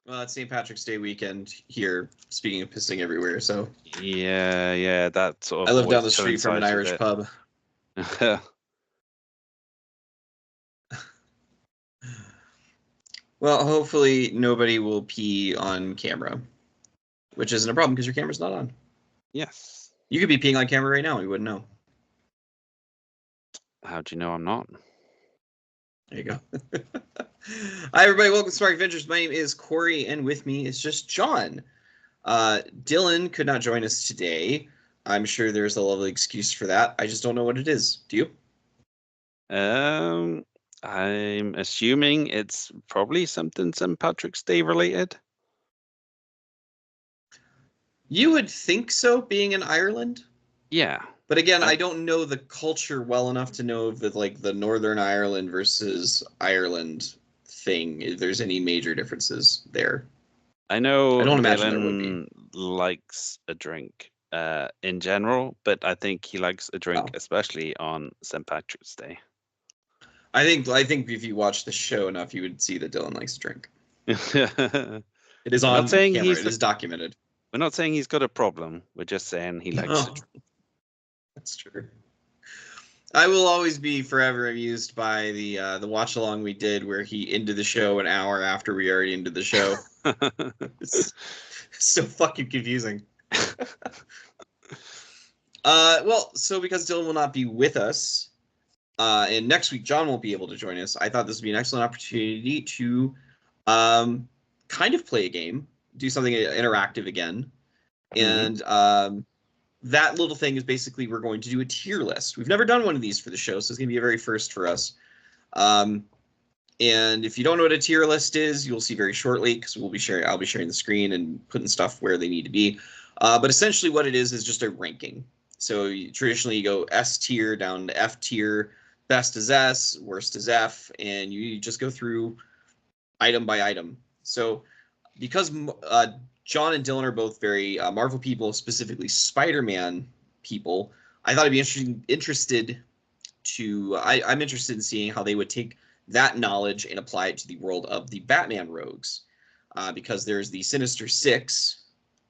Well, it's St. Patrick's Day weekend here, speaking of pissing everywhere, so Yeah, that sort I of live down always the street from an coincides with Irish it. pub. Well, hopefully nobody will pee on camera, which isn't a problem because your camera's not on. Yes. You could be peeing on camera right now, we wouldn't know. How do you know I'm not? There you go. Hi, everybody. Welcome to Smark Avengers. My name is Corey, and with me is just John. Dylan could not join us today. I'm sure there's a lovely excuse for that. I just don't know what it is. Do you? I'm assuming it's probably something St. Patrick's Day related. You would think so, being in Ireland. Yeah. But again, I don't know the culture well enough to know if the Northern Ireland versus Ireland thing, if there's any major differences there. I know I don't imagine there would be. Dylan likes a drink in general, but I think he likes a drink Oh. especially on St. Patrick's Day. I think if you watch the show enough, you would see that Dylan likes to drink. It is We're not on saying camera. It is documented. We're not saying he's got a problem. We're just saying he likes to Oh, drink. that's true. I will always be forever amused by the watch along we did where he ended the show an hour after we already ended the show. It's so fucking confusing. Well, so because Dylan will not be with us, and next week John won't be able to join us, I thought this would be an excellent opportunity to kind of play a game, do something interactive again. And that little thing is basically we're going to do a tier list. We've never done one of these for the show, so it's going to be a very first for us. And if you don't know what a tier list is, you'll see very shortly because I'll be sharing the screen and putting stuff where they need to be. But essentially what it is just a ranking. So traditionally you go S tier down to F tier, best is S, worst is F, and you just go through item by item. So because John and Dylan are both very Marvel people, specifically Spider-Man people, I thought it'd be interested to. I'm interested in seeing how they would take that knowledge and apply it to the world of the Batman rogues, because there's the Sinister Six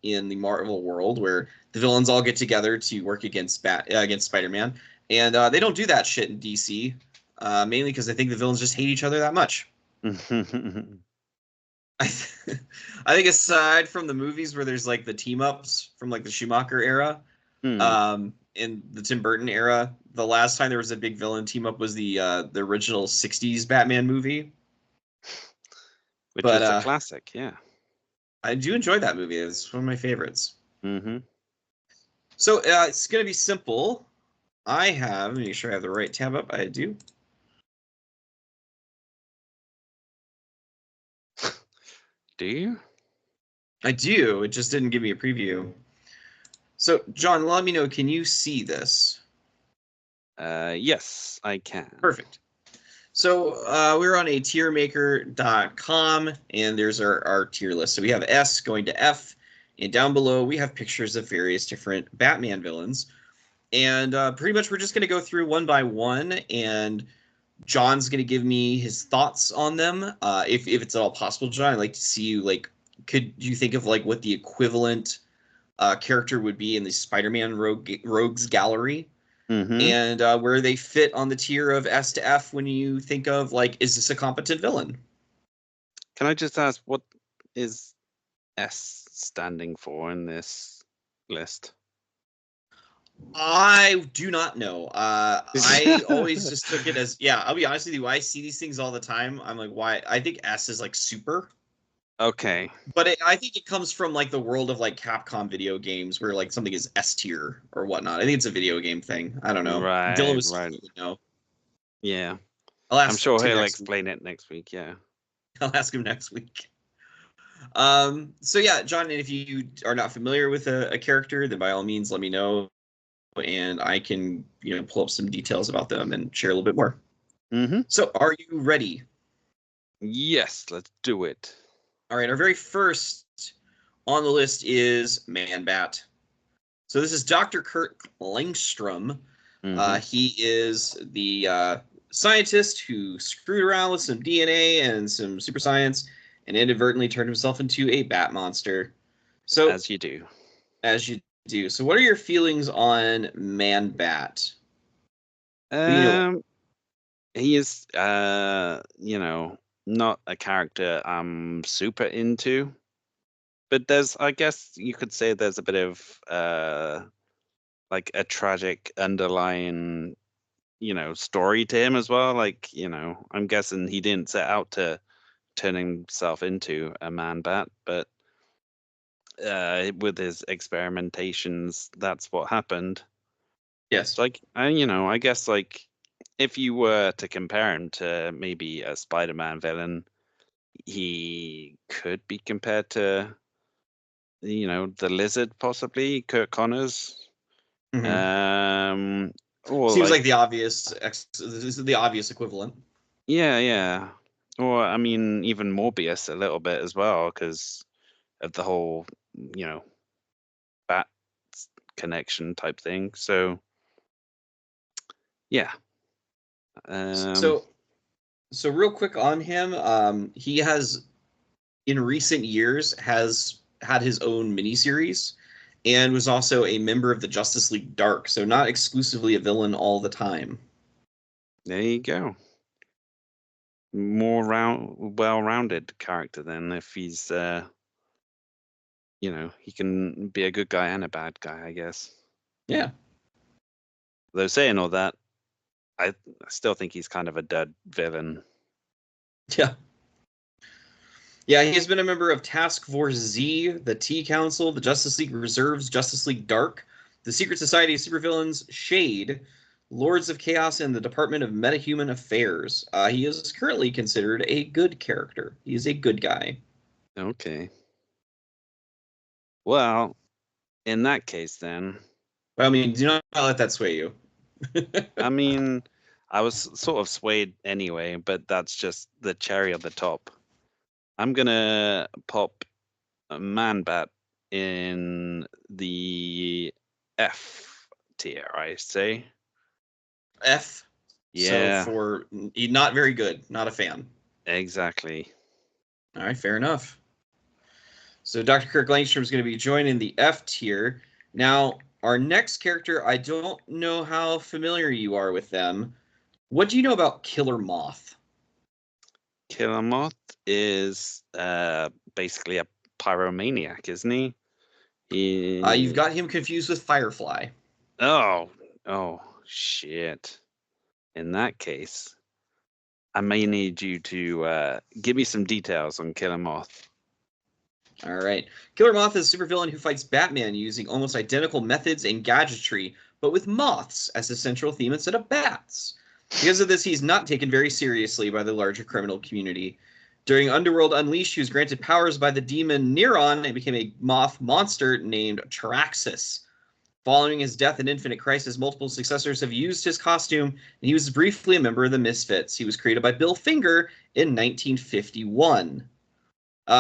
in the Marvel world where the villains all get together to work against Spider-Man, and they don't do that shit in DC, mainly because I think the villains just hate each other that much. I think aside from the movies where there's like the team ups from like the Schumacher era, in the Tim Burton era, the last time there was a big villain team up was the original '60s Batman movie, which but was a classic. Yeah, I do enjoy that movie. It's one of my favorites. Mm-hmm. So it's gonna be simple. Let me make sure I have the right tab up. I do. Do you? I do. It just didn't give me a preview. So, John, let me know. Can you see this? Yes, I can. Perfect. So we're on a tiermaker.com, and there's our tier list. So we have S going to F, and down below we have pictures of various different Batman villains. And pretty much we're just going to go through one by one, and John's going to give me his thoughts on them. If it's at all possible, John, I'd like to see you, like, could you think of, like, what the equivalent character would be in the Spider-Man Rogues Gallery? And where they fit on the tier of S to F when you think of, like, is this a competent villain? Can I just ask, what is S standing for in this list? I do not know. I always just took it as, yeah, I'll be honest with you, I see these things all the time. I'm like, why? I think S is like super. Okay. But I think it comes from like the world of like Capcom video games where like something is S tier or whatnot. I think it's a video game thing. I don't know. Dylan was Right. No. Yeah. I'm sure he'll explain it next week. Yeah. I'll ask him next week. So yeah, John, if you are not familiar with a character, then by all means let me know, and I can pull up some details about them and share a little bit more. So are you ready? Yes, let's do it. All right, our very first on the list is Man-Bat. So this is Dr. Kurt Langstrom. He is the scientist who screwed around with some DNA and some super science and inadvertently turned himself into a bat monster. So, As you do. as you do. So, what are your feelings on Man Bat? Who do you know? He is, not a character I'm super into, but I guess you could say there's a bit of, like a tragic underlying, story to him as well. Like, I'm guessing he didn't set out to turn himself into a man bat, but with his experimentations, that's what happened. Yes. So, like, I guess, like, if you were to compare him to maybe a Spider-Man villain, he could be compared to, the Lizard, possibly Kirk Connors. Um, or Seems like like, the obvious this is the obvious equivalent. yeah. Or I mean, even Morbius a little bit as well, because of the whole, you know, bat connection type thing. So, yeah. Um, So real quick on him, he has in recent years has had his own miniseries and was also a member of the Justice League Dark, so not exclusively a villain all the time. there you go. More well-rounded character then, if he's, he can be a good guy and a bad guy, I guess. Yeah. Though saying all that, I still think he's kind of a dud villain. Yeah. Yeah, he has been a member of Task Force Z, the T Council, the Justice League Reserves, Justice League Dark, the Secret Society of Supervillains, Shade, Lords of Chaos, and the Department of Metahuman Affairs. He is currently considered a good character. He is a good guy. Okay. Well, in that case, then, But I mean, do not let that sway you. I mean, I was sort of swayed anyway, but that's just the cherry on the top. I'm gonna pop a Man Bat in the F tier, I say. F. So Yeah, for not very good, not a fan. exactly. All right, fair enough. So Dr. Kirk Langstrom is going to be joining the F tier. Now, our next character, I don't know how familiar you are with them. What do you know about Killer Moth? Killer Moth is basically a pyromaniac, isn't he? You've got him confused with Firefly. Oh, shit. In that case, I may need you to give me some details on Killer Moth. All right. Killer Moth is a supervillain who fights Batman using almost identical methods and gadgetry, but with moths as the central theme instead of bats. Because of this, he's not taken very seriously by the larger criminal community. During Underworld Unleashed, he was granted powers by the demon Neron and became a moth monster named Traxxas. Following his death in Infinite Crisis, multiple successors have used his costume, and he was briefly a member of the Misfits. He was created by Bill Finger in 1951.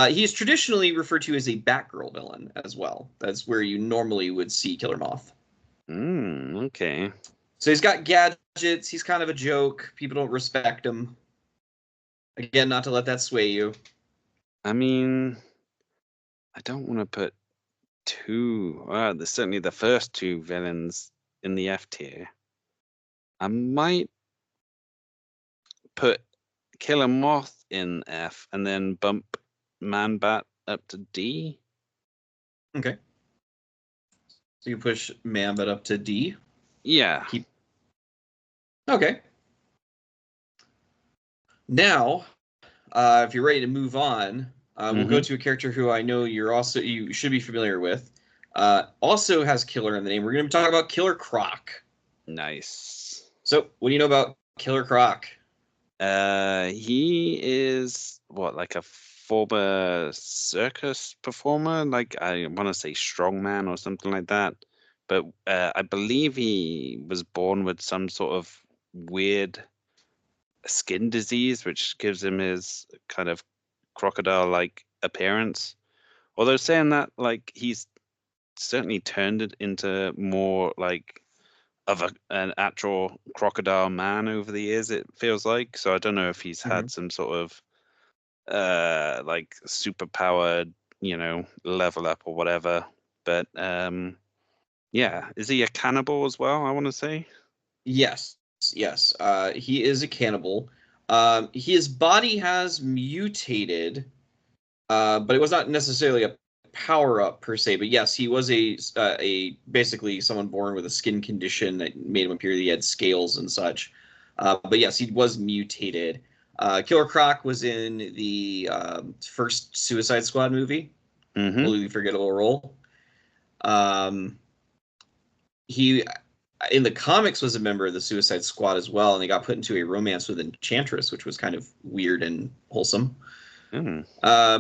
He is traditionally referred to as a Batgirl villain as well. That's where you normally would see Killer Moth. Okay. So he's got gadgets. He's kind of a joke. People don't respect him. Again, not to let that sway you. I mean, I don't want to put certainly the first two villains in the F tier. I might put Killer Moth in F and then bump Man Bat up to D. Okay. So you push Mambit up to D. Yeah. Okay. Now, if you're ready to move on, we'll go to a character who I know you should be familiar with. Also has Killer in the name. We're going to talk about Killer Croc. Nice. So, what do you know about Killer Croc? He is like a former circus performer, like I want to say strongman or something like that. But I believe he was born with some sort of weird skin disease, which gives him his kind of crocodile-like appearance. Although saying that, like he's certainly turned it into more like of an actual crocodile man over the years, it feels like. So I don't know if he's had some sort of like super powered, level up or whatever. But yeah, is he a cannibal as well? I want to say. Yes, yes. He is a cannibal. His body has mutated, but it was not necessarily a power up per se. But yes, he was a basically someone born with a skin condition that made him appear that he had scales and such. But yes, he was mutated. Killer Croc was in the first Suicide Squad movie, Mm-hmm. Completely Forgettable Role. Um, he in the comics was a member of the Suicide Squad as well, and they got put into a romance with Enchantress, which was kind of weird and wholesome. Mm.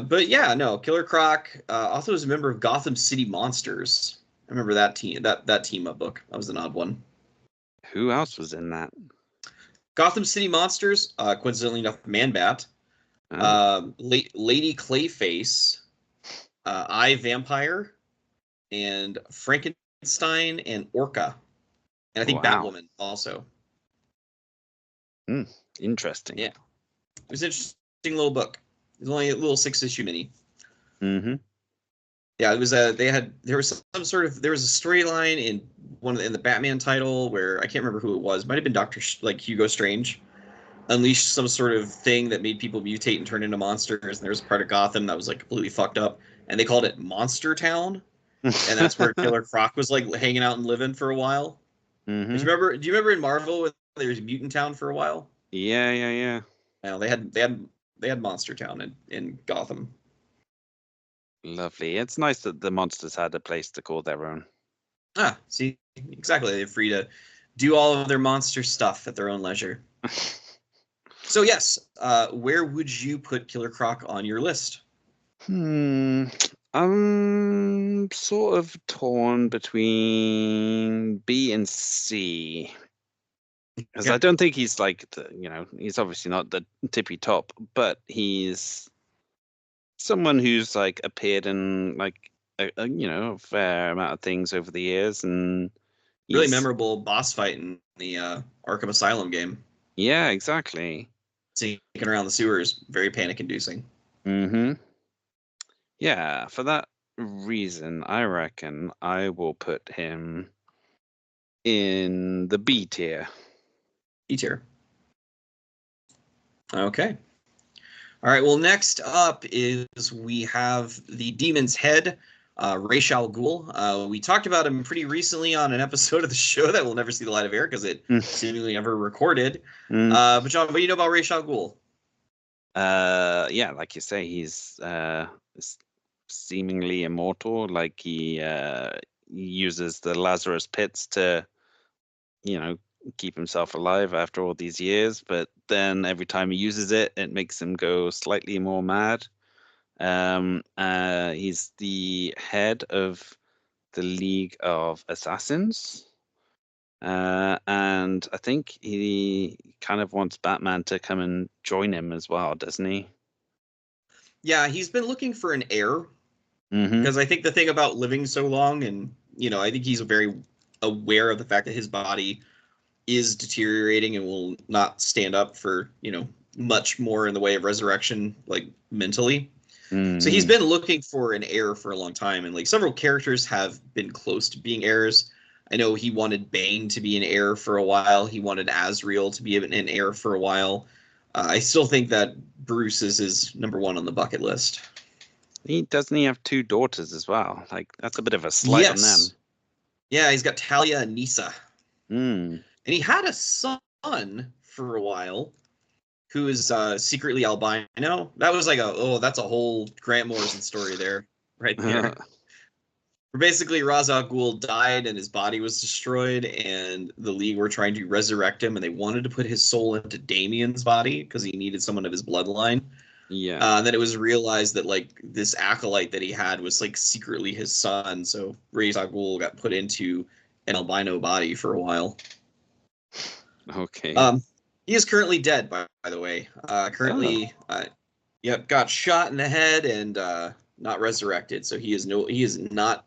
But yeah, no, Killer Croc also was a member of Gotham City Monsters. I remember that team up book. That was an odd one. Who else was in that? Gotham City Monsters, coincidentally enough, Man-Bat, Oh, Lady Clayface, I Vampire, and Frankenstein and Orca, and I think wow. Batwoman also. Mm, interesting. Yeah, it was an interesting little book. It was only a little 6-issue mini. Mm-hmm. Yeah, it was there was some sort of there was a storyline in the Batman title where I can't remember who it was. It might have been like Hugo Strange unleashed some sort of thing that made people mutate and turn into monsters. And there was a part of Gotham that was like completely fucked up, and they called it Monster Town, and that's where Killer Croc was like hanging out and living for a while. Do Mm-hmm. you remember? Do you remember in Marvel when there was Mutant Town for a while? Yeah, yeah, yeah. No, they had Monster Town in Gotham. Lovely. It's nice that the monsters had a place to call their own. Ah, see, exactly. They're free to do all of their monster stuff at their own leisure. So yes, where would you put Killer Croc on your list? I'm sort of torn between B and C because I Okay, don't think he's like he's obviously not the tippy top, but he's someone who's like appeared in like a fair amount of things over the years, and really he's memorable boss fight in the Arkham Asylum game. yeah, exactly. Sneaking around the sewers, very panic-inducing. Mm-hmm. Yeah, for that reason, I reckon I will put him in the B tier. E tier. Okay. All right. Well, next up is we have the Demon's Head, Ra's al Ghul. We talked about him pretty recently on an episode of the show that will never see the light of air because it seemingly never recorded. Mm. But John, what do you know about Ra's al Ghul? Yeah, like you say, he's seemingly immortal. Like he uses the Lazarus pits to, keep himself alive after all these years. But then every time he uses it, it makes him go slightly more mad. He's the head of the League of Assassins. And I think he kind of wants Batman to come and join him as well, doesn't he? Yeah, he's been looking for an heir Mm-hmm. because I think the thing about living so long, and I think he's very aware of the fact that his body is deteriorating and will not stand up for much more in the way of resurrection, like mentally. So he's Mm-hmm. been looking for an heir for a long time, and like several characters have been close to being heirs. I know he wanted Bane to be an heir for a while. He wanted Azrael to be an heir for a while. I still think that Bruce is his number one on the bucket list. He doesn't he have two daughters as well? Like that's a bit of a slight on them. Yes. Yeah, he's got Talia and Nisa. Mm. And he had a son for a while who is secretly albino. That was like that's a whole Grant Morrison story there, right there. Basically, Ra's al Ghul died and his body was destroyed, and the League were trying to resurrect him, and they wanted to put his soul into Damien's body because he needed someone of his bloodline. Yeah. And then it was realized that like this acolyte that he had was like secretly his son, so Ra's al Ghul got put into an albino body for a while. Okay. He is currently dead, by the way. Oh. Yep, got shot in the head and not resurrected. So he is not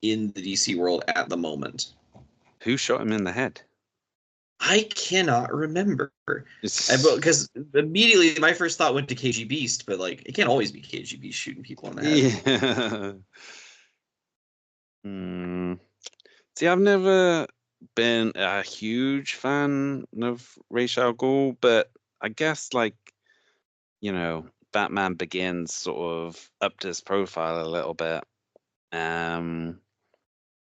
in the DC world at the moment. Who shot him in the head? I cannot remember. It's- Because immediately my first thought went to KG Beast, but like it can't always be KG Beast shooting people in the head. Yeah. Hmm. See, I've never been a huge fan of Ra's al Ghul, but I guess like, Batman Begins sort of upped his profile a little bit. Um,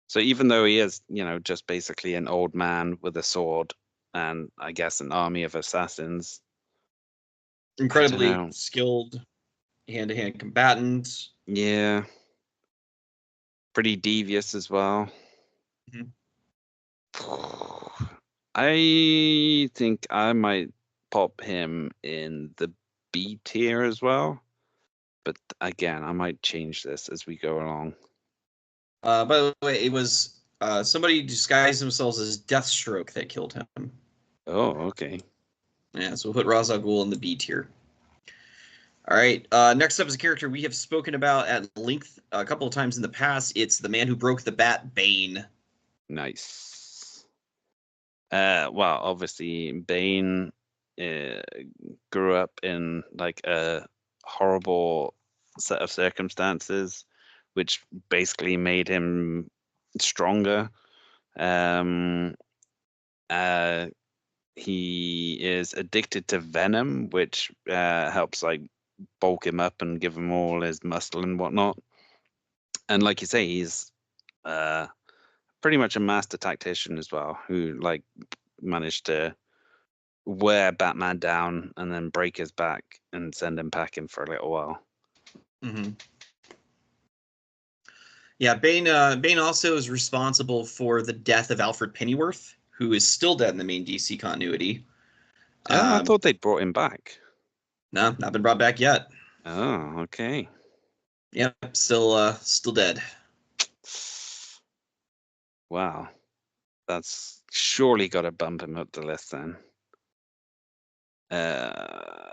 so even though he is, just basically an old man with a sword and I guess an army of assassins, I don't Incredibly know. skilled hand-to-hand combatant. Yeah, pretty devious as well. Mhm. I think I might pop him in the B tier as well. But again, I might change this as we go along. By the way, it was somebody disguised themselves as Deathstroke that killed him. Oh, okay. Yeah, so we'll put Ra's al Ghul in the B tier. All right. Next up is a character we have spoken about at length a couple of times in the past. It's the man who broke the bat, Bane. Nice. Well, obviously, Bane uh, grew up in like a horrible set of circumstances, which basically made him stronger. Um, uh, he is addicted to venom, which helps like bulk him up and give him all his muscle and whatnot. And like you say, he's uh, pretty much a master tactician as well, who like managed to wear Batman down and then break his back and send him packing for a little while. Mm-hmm. Yeah, Bane also is responsible for the death of Alfred Pennyworth, who is still dead in the main DC continuity. Oh, I Um, thought they'd brought him back. no, not been brought back yet. Oh, okay. Yep, still dead. Wow. That's surely got to bump him up the list then. Uh,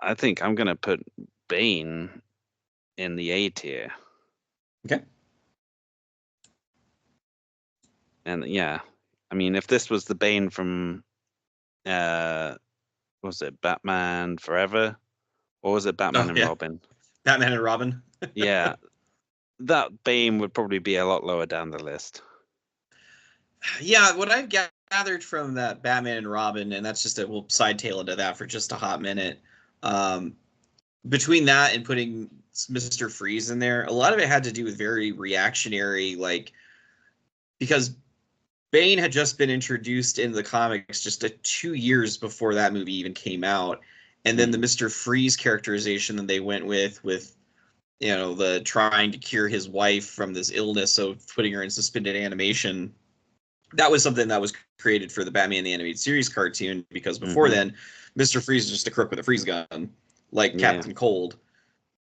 I think I'm gonna put Bane in the A tier. Okay. And yeah, I mean, if this was the Bane from, uh, was it Batman Forever, or was it Batman Oh and yeah, Robin? Batman and Robin. Yeah, that Bane would probably be a lot lower down the list. Yeah, what I've gathered from that Batman and Robin, and that's just a we'll side tail into that for just a hot minute. Um, Between that and putting Mr. Freeze in there, a lot of it had to do with very reactionary, like because Bane had just been introduced in the comics just 2 years before that movie even came out, and then the Mm. Mr. Freeze characterization that they went with the trying to cure his wife from this illness, so putting her in suspended animation. That was something that was created for the Batman the Animated Series cartoon because before Hmm. then, Mr. Freeze was just a crook with a freeze gun, like Yeah. Captain Cold.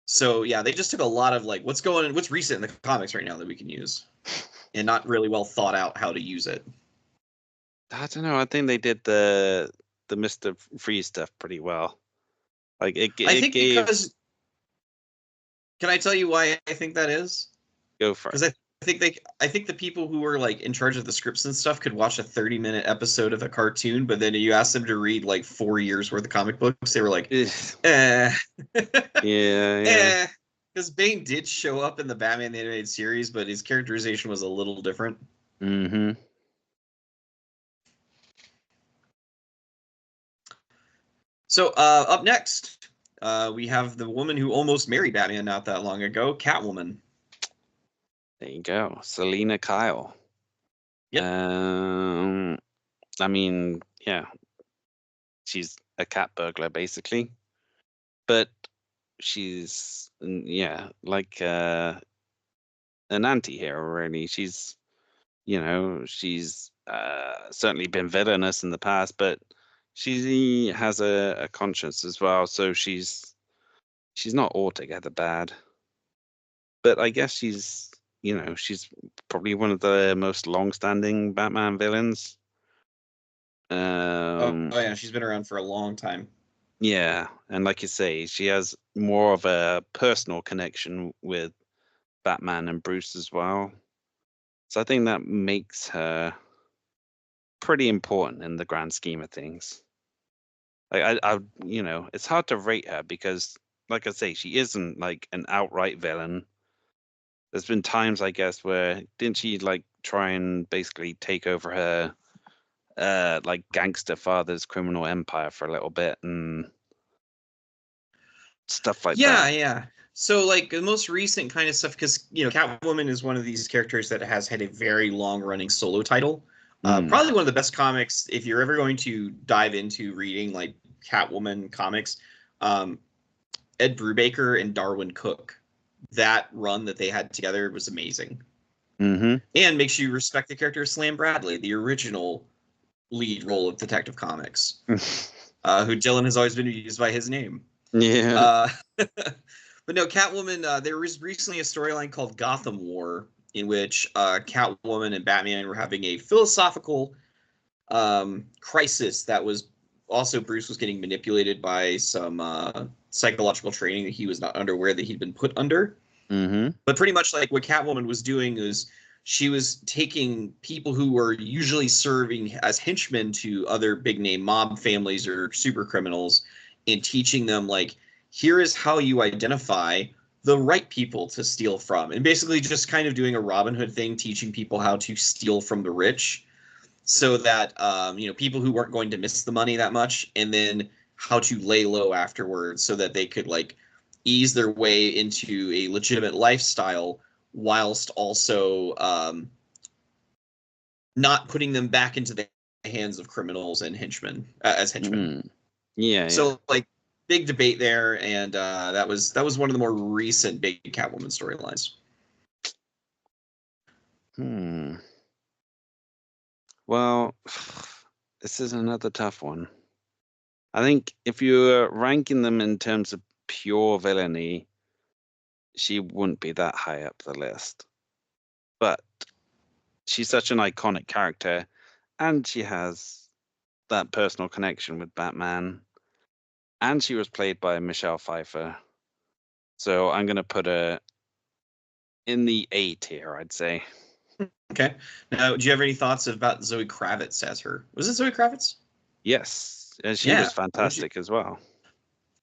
So yeah, they just took a lot of like what's recent in the comics right now that we can use, and not really well thought out how to use it. I don't know. I think they did the Mr. Freeze stuff pretty well. Like I it think gave because can I tell you why I think that is? go for it. Because I think the people who were like in charge of the scripts and stuff could watch a 30-minute episode of a cartoon, but then you ask them to read like 4 years worth of comic books, they were like, Ugh. eh, Yeah, yeah. eh. Because Bane did show up in the Batman the Animated Series, but his characterization was a little different. Hmm. So up next, we have the woman who almost married Batman not that long ago, Catwoman. There you go. Selena Kyle. Yep. Um, I mean, yeah, she's a cat burglar basically, but she's yeah, like an anti-hero really. She's certainly been villainous in the past, but she has a conscience as well, so she's not altogether bad. But I guess she's probably one of the most long-standing Batman villains. Oh Um, yeah, she's been around for a long time. yeah, and like you say, she has more of a personal connection with Batman and Bruce as well. So I think that makes her pretty important in the grand scheme of things. Like I it's hard to rate her because, like I say, she isn't like an outright villain. There's been times, I guess, where didn't she like try and basically take over her like gangster father's criminal empire for a little bit and stuff like Yeah, that. yeah. So like the most recent kind of stuff, because Catwoman is one of these characters that has had a very long running solo title. Mm. Probably one of the best comics if you're ever going to dive into reading like Catwoman comics. Um, Ed Brubaker and Darwin Cook, that run that they had together was amazing, Mm-hmm. and makes you respect the character of Slam Bradley, the original lead role of Detective Comics, who Dylan has always been used by his name. Yeah. Uh, but no, Catwoman. There was recently a storyline called Gotham War, in which Catwoman and Batman were having a philosophical crisis that was also Bruce was getting manipulated by some psychological training that he was not unaware that he'd been put under. Mm-hmm. But pretty much like what Catwoman was doing is she was taking people who were usually serving as henchmen to other big name mob families or super criminals and teaching them like, here is how you identify the right people to steal from, and basically just kind of doing a Robin Hood thing, teaching people how to steal from the rich so that people who weren't going to miss the money that much, and then how to lay low afterwards so that they could like ease their way into a legitimate lifestyle whilst also not putting them back into the hands of criminals and henchmen as henchmen. Mm. Yeah, yeah. So like big debate there, and that was one of the more recent big Catwoman storylines. Well, this is another tough one. I think if you're ranking them in terms of pure villainy, she wouldn't be that high up the list. But she's such an iconic character, and she has that personal connection with Batman, and she was played by Michelle Pfeiffer. So I'm going to put her in the A tier, I'd say. Okay. Now, do you have any thoughts about Zoe Kravitz as her? Was it Zoe Kravitz? Yes, and she Yeah. was fantastic as well.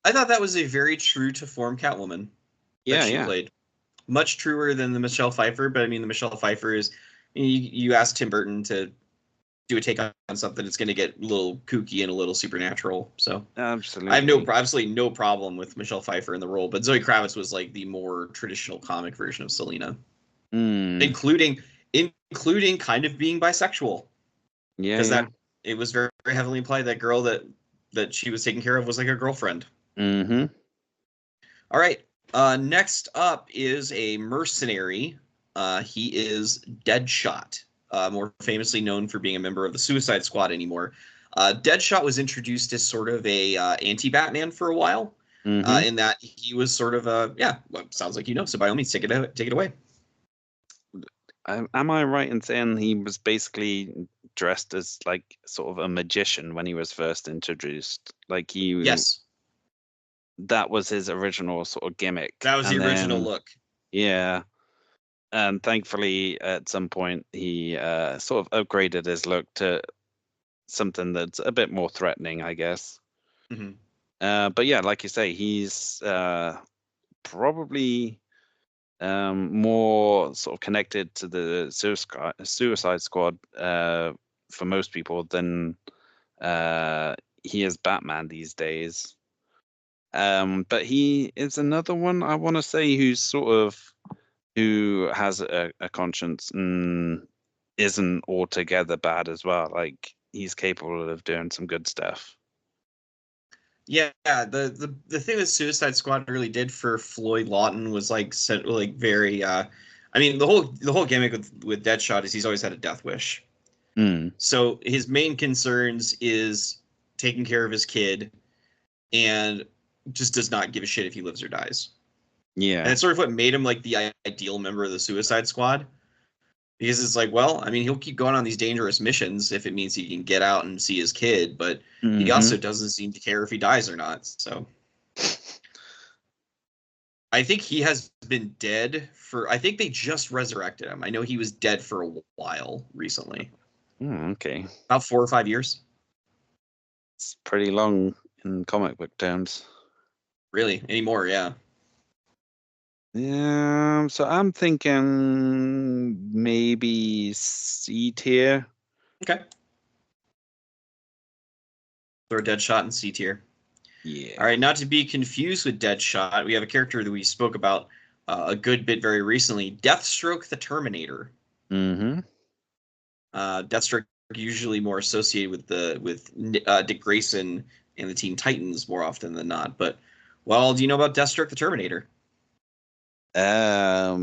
I thought that was a very true to form Catwoman that Yeah, she yeah. played. Much truer than the Michelle Pfeiffer, but I mean, the Michelle Pfeiffer is, you ask Tim Burton to do a take on something, it's going to get a little kooky and a little supernatural. So I have Absolutely. absolutely no problem with Michelle Pfeiffer in the role, but Zoe Kravitz was like the more traditional comic version of Selena, Mm. including kind of being bisexual, Yeah, because yeah. that it was very, very heavily implied that girl that she was taking care of was like a girlfriend. Mm-hmm. All right. Next up is a mercenary. He is Deadshot, more famously known for being a member of the Suicide Squad anymore. Deadshot was introduced as sort of a anti-Batman for a while, Mm-hmm. in that he was sort of a well, sounds like so by all means, take it away. Am I right in saying he was basically dressed as like sort of a magician when he was first introduced? Like Yes, that was his original sort of gimmick. that was the And original then, look. yeah. And thankfully, at some point, he sort of upgraded his look to something that's a bit more threatening, I guess. Mm-hmm. But yeah, like you say, he's probably more sort of connected to the Suicide Squad for most people than he is Batman these days. But he is another one I want to say who has a conscience and isn't altogether bad as well. Like he's capable of doing some good stuff. Yeah, the thing that Suicide Squad really did for Floyd Lawton was like very I mean the whole gimmick with Deadshot is he's always had a death wish. Mm, So his main concerns is taking care of his kid and just does not give a shit if he lives or dies. And yeah. it's sort of what made him like the ideal member of the Suicide Squad. Because it's like, well, I mean, he'll keep going on these dangerous missions if it means he can get out and see his kid, but he Hmm. also doesn't seem to care if he dies or not. So I think he has been dead for. I think they just resurrected him. I know he was dead for a while recently. Okay. About 4 or 5 years. It's pretty long in comic book terms. Really, anymore? Yeah. Yeah, so I'm thinking maybe C tier. Okay. Throw Deadshot in C tier. Yeah. All right, not to be confused with Deadshot, we have a character that we spoke about a good bit very recently, Deathstroke the Terminator. Mm-hmm. Deathstroke usually more associated with Dick Grayson and the Teen Titans more often than not. But what all do you know about Deathstroke the Terminator?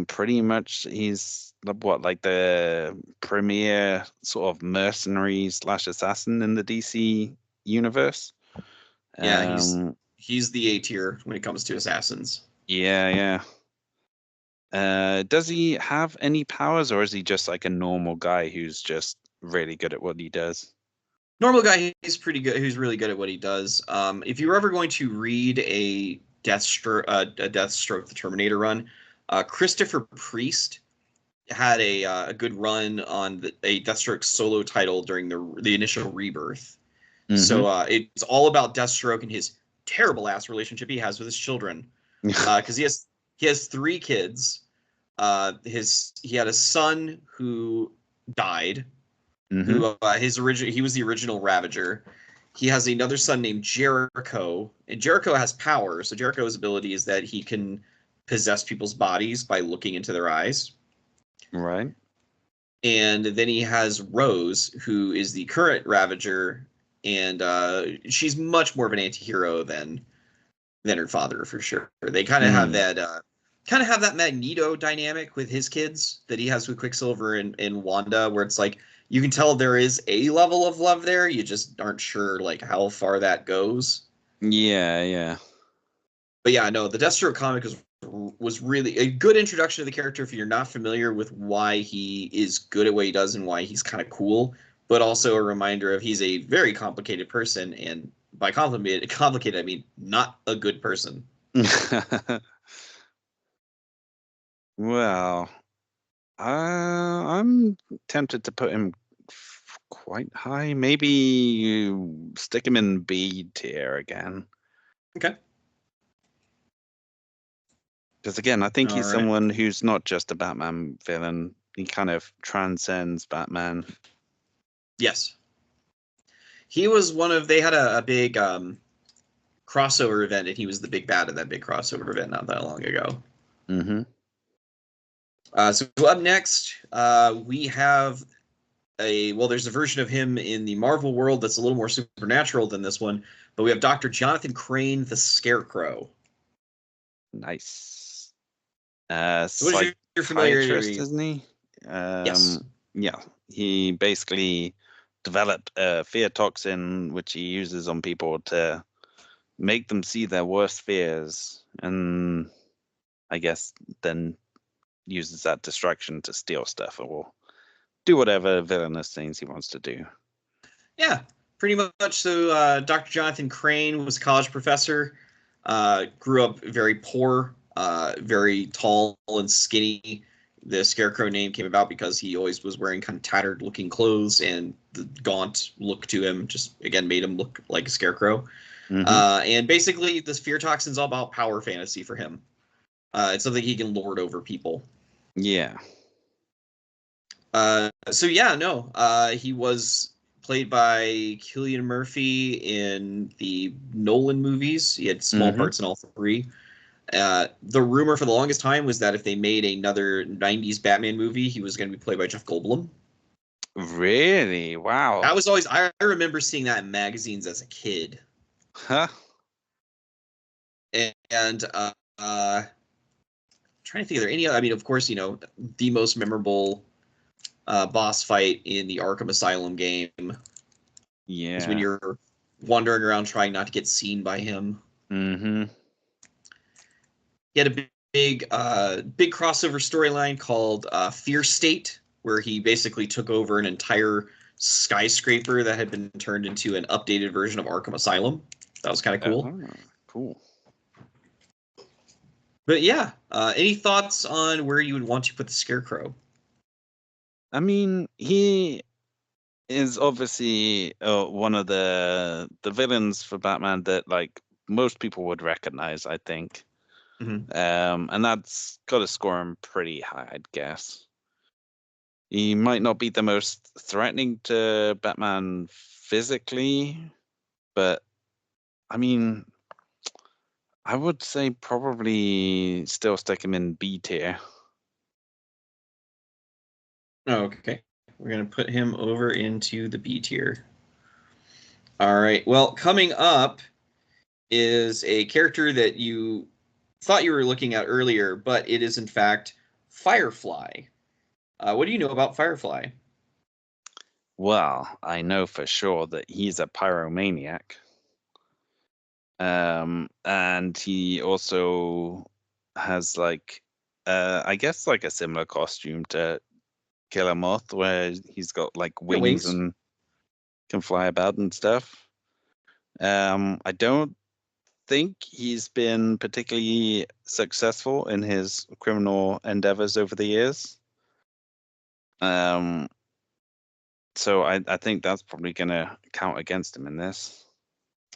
Pretty much he's what, like the premier sort of mercenary / assassin in the DC universe. Yeah, Um, he's the A tier when it comes to assassins. yeah, yeah. Does he have any powers, or is he just like a normal guy who's just really good at what he does? Normal guy, he's pretty good. He's really good at what he does. If you're ever going to read a Deathstroke the Terminator run, Christopher Priest had a good run on a Deathstroke solo title during the initial rebirth. Mm-hmm. So it's all about Deathstroke and his terrible ass relationship he has with his children. Because he has 3 kids. He had a son who died. Mm-hmm. Who he was the original Ravager. He has another son named Jericho, and Jericho has power. So Jericho's ability is that he can possess people's bodies by looking into their eyes. Right. And then he has Rose, who is the current Ravager, and she's much more of an anti-hero than her father for sure. They kind of have that Magneto dynamic with his kids that he has with Quicksilver and Wanda, where it's like you can tell there is a level of love there. You just aren't sure like how far that goes. Yeah, yeah. But yeah, no, the Deathstroke comic was really a good introduction to the character if you're not familiar with why he is good at what he does and why he's kind of cool, but also a reminder of he's a very complicated person, and by complicated I mean not a good person. Well, I'm tempted to put him quite high. Maybe you stick him in B tier again. Okay. Because again, I think All he's right. someone who's not just a Batman villain. He kind of transcends Batman. Yes. He was they had a big crossover event, and he was the big bad at that big crossover event not that long ago. Mm-hmm. So up next, we have there's a version of him in the Marvel world that's a little more supernatural than this one, but we have Dr. Jonathan Crane, the Scarecrow. Nice. So what is your Psychiatrist, familiarity? isn't he? Yes. Yeah. He basically developed a fear toxin which he uses on people to make them see their worst fears, and I guess then uses that distraction to steal stuff or do whatever villainous things he wants to do. Yeah, pretty much. So Dr. Jonathan Crane was a college professor, grew up very poor, very tall and skinny. The Scarecrow name came about because he always was wearing kind of tattered looking clothes, and the gaunt look to him just, again, made him look like a Scarecrow. Mm-hmm. And basically, this fear toxin's all about power fantasy for him. It's something he can lord over people. Yeah. So yeah, no, he was played by Cillian Murphy in the Nolan movies. He had small Mm-hmm. parts in all 3. The rumor for the longest time was that if they made another 90s Batman movie, he was going to be played by Jeff Goldblum. Really? Wow. That was always, I remember seeing that in magazines as a kid. Huh? And trying to think, are there any other, I mean, of course, the most memorable boss fight in the Arkham Asylum game is when Yeah. you're wandering around trying not to get seen by him. Mm-hmm. He had a big crossover storyline called Fear State, where he basically took over an entire skyscraper that had been turned into an updated version of Arkham Asylum. That was kind of cool. Cool. But yeah, any thoughts on where you would want to put the Scarecrow? I mean, is obviously one of the villains for Batman that like most people would recognize, I think. Mhm. And that's got to score him pretty high, I'd guess. He might not be the most threatening to Batman physically, but I mean, I would say probably still stick him in B tier. Okay. We're going to put him over into the B tier. All right. Well, coming up is a character that you thought you were looking at earlier, but it is in fact Firefly. What do you know about Firefly? Well, I know for sure that he's a pyromaniac. And he also has like I guess like a similar costume to Killer Moth where he's got like Yeah, wings wings. and can fly about and stuff. I don't think he's been particularly successful in his criminal endeavors over the years. Um, so I think that's probably gonna count against him in this.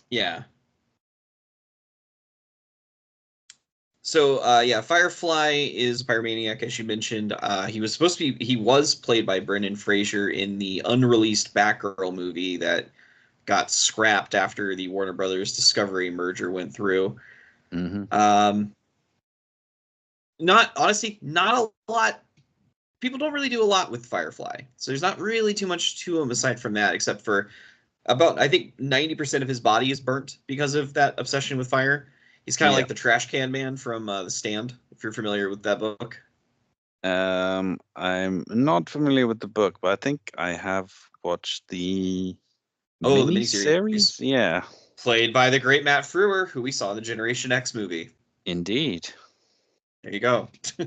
Yeah. So yeah, Firefly is a pyromaniac, as you mentioned. He was played by Brendan Fraser in the unreleased Batgirl movie that got scrapped after the Warner Brothers Discovery merger went through. Hmm. Um, not honestly, not a lot. People don't really do a lot with Firefly, so there's not really too much to him aside from that, except for about I think 90% of his body is burnt because of that obsession with fire. He's kind of Yeah. like the trash can man from The Stand, if you're familiar with that book. I'm not familiar with the book, but I think I have watched the Oh, the mini miniseries series. Yeah, played by the great Matt Frewer, who we saw in the Generation X movie. indeed. There you go. All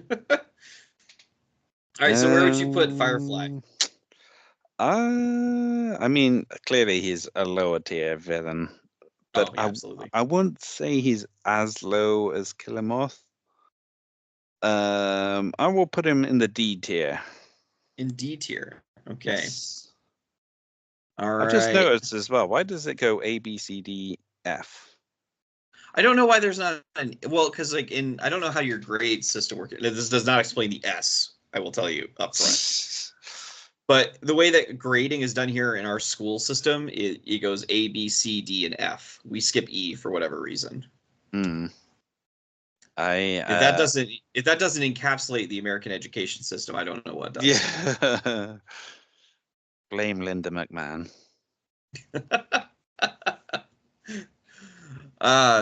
right, so where would you put Firefly? Um, I mean, clearly he's a lower tier villain, but Oh yeah, absolutely. I wouldn't say he's as low as Killer Moth. I will put him in the D tier. In D tier. Okay. Yes. All I've just right. noticed as well. Why does it go A, B, C, D, F? I don't know why there's not an well, because like in I don't know how your grade system works. This does not explain the S. I will tell you up front. But the way that grading is done here in our school system, it goes A, B, C, D, and F. We skip E for whatever reason. Hmm. I If that doesn't encapsulate the American education system, I don't know what does. yeah. Blame Linda McMahon.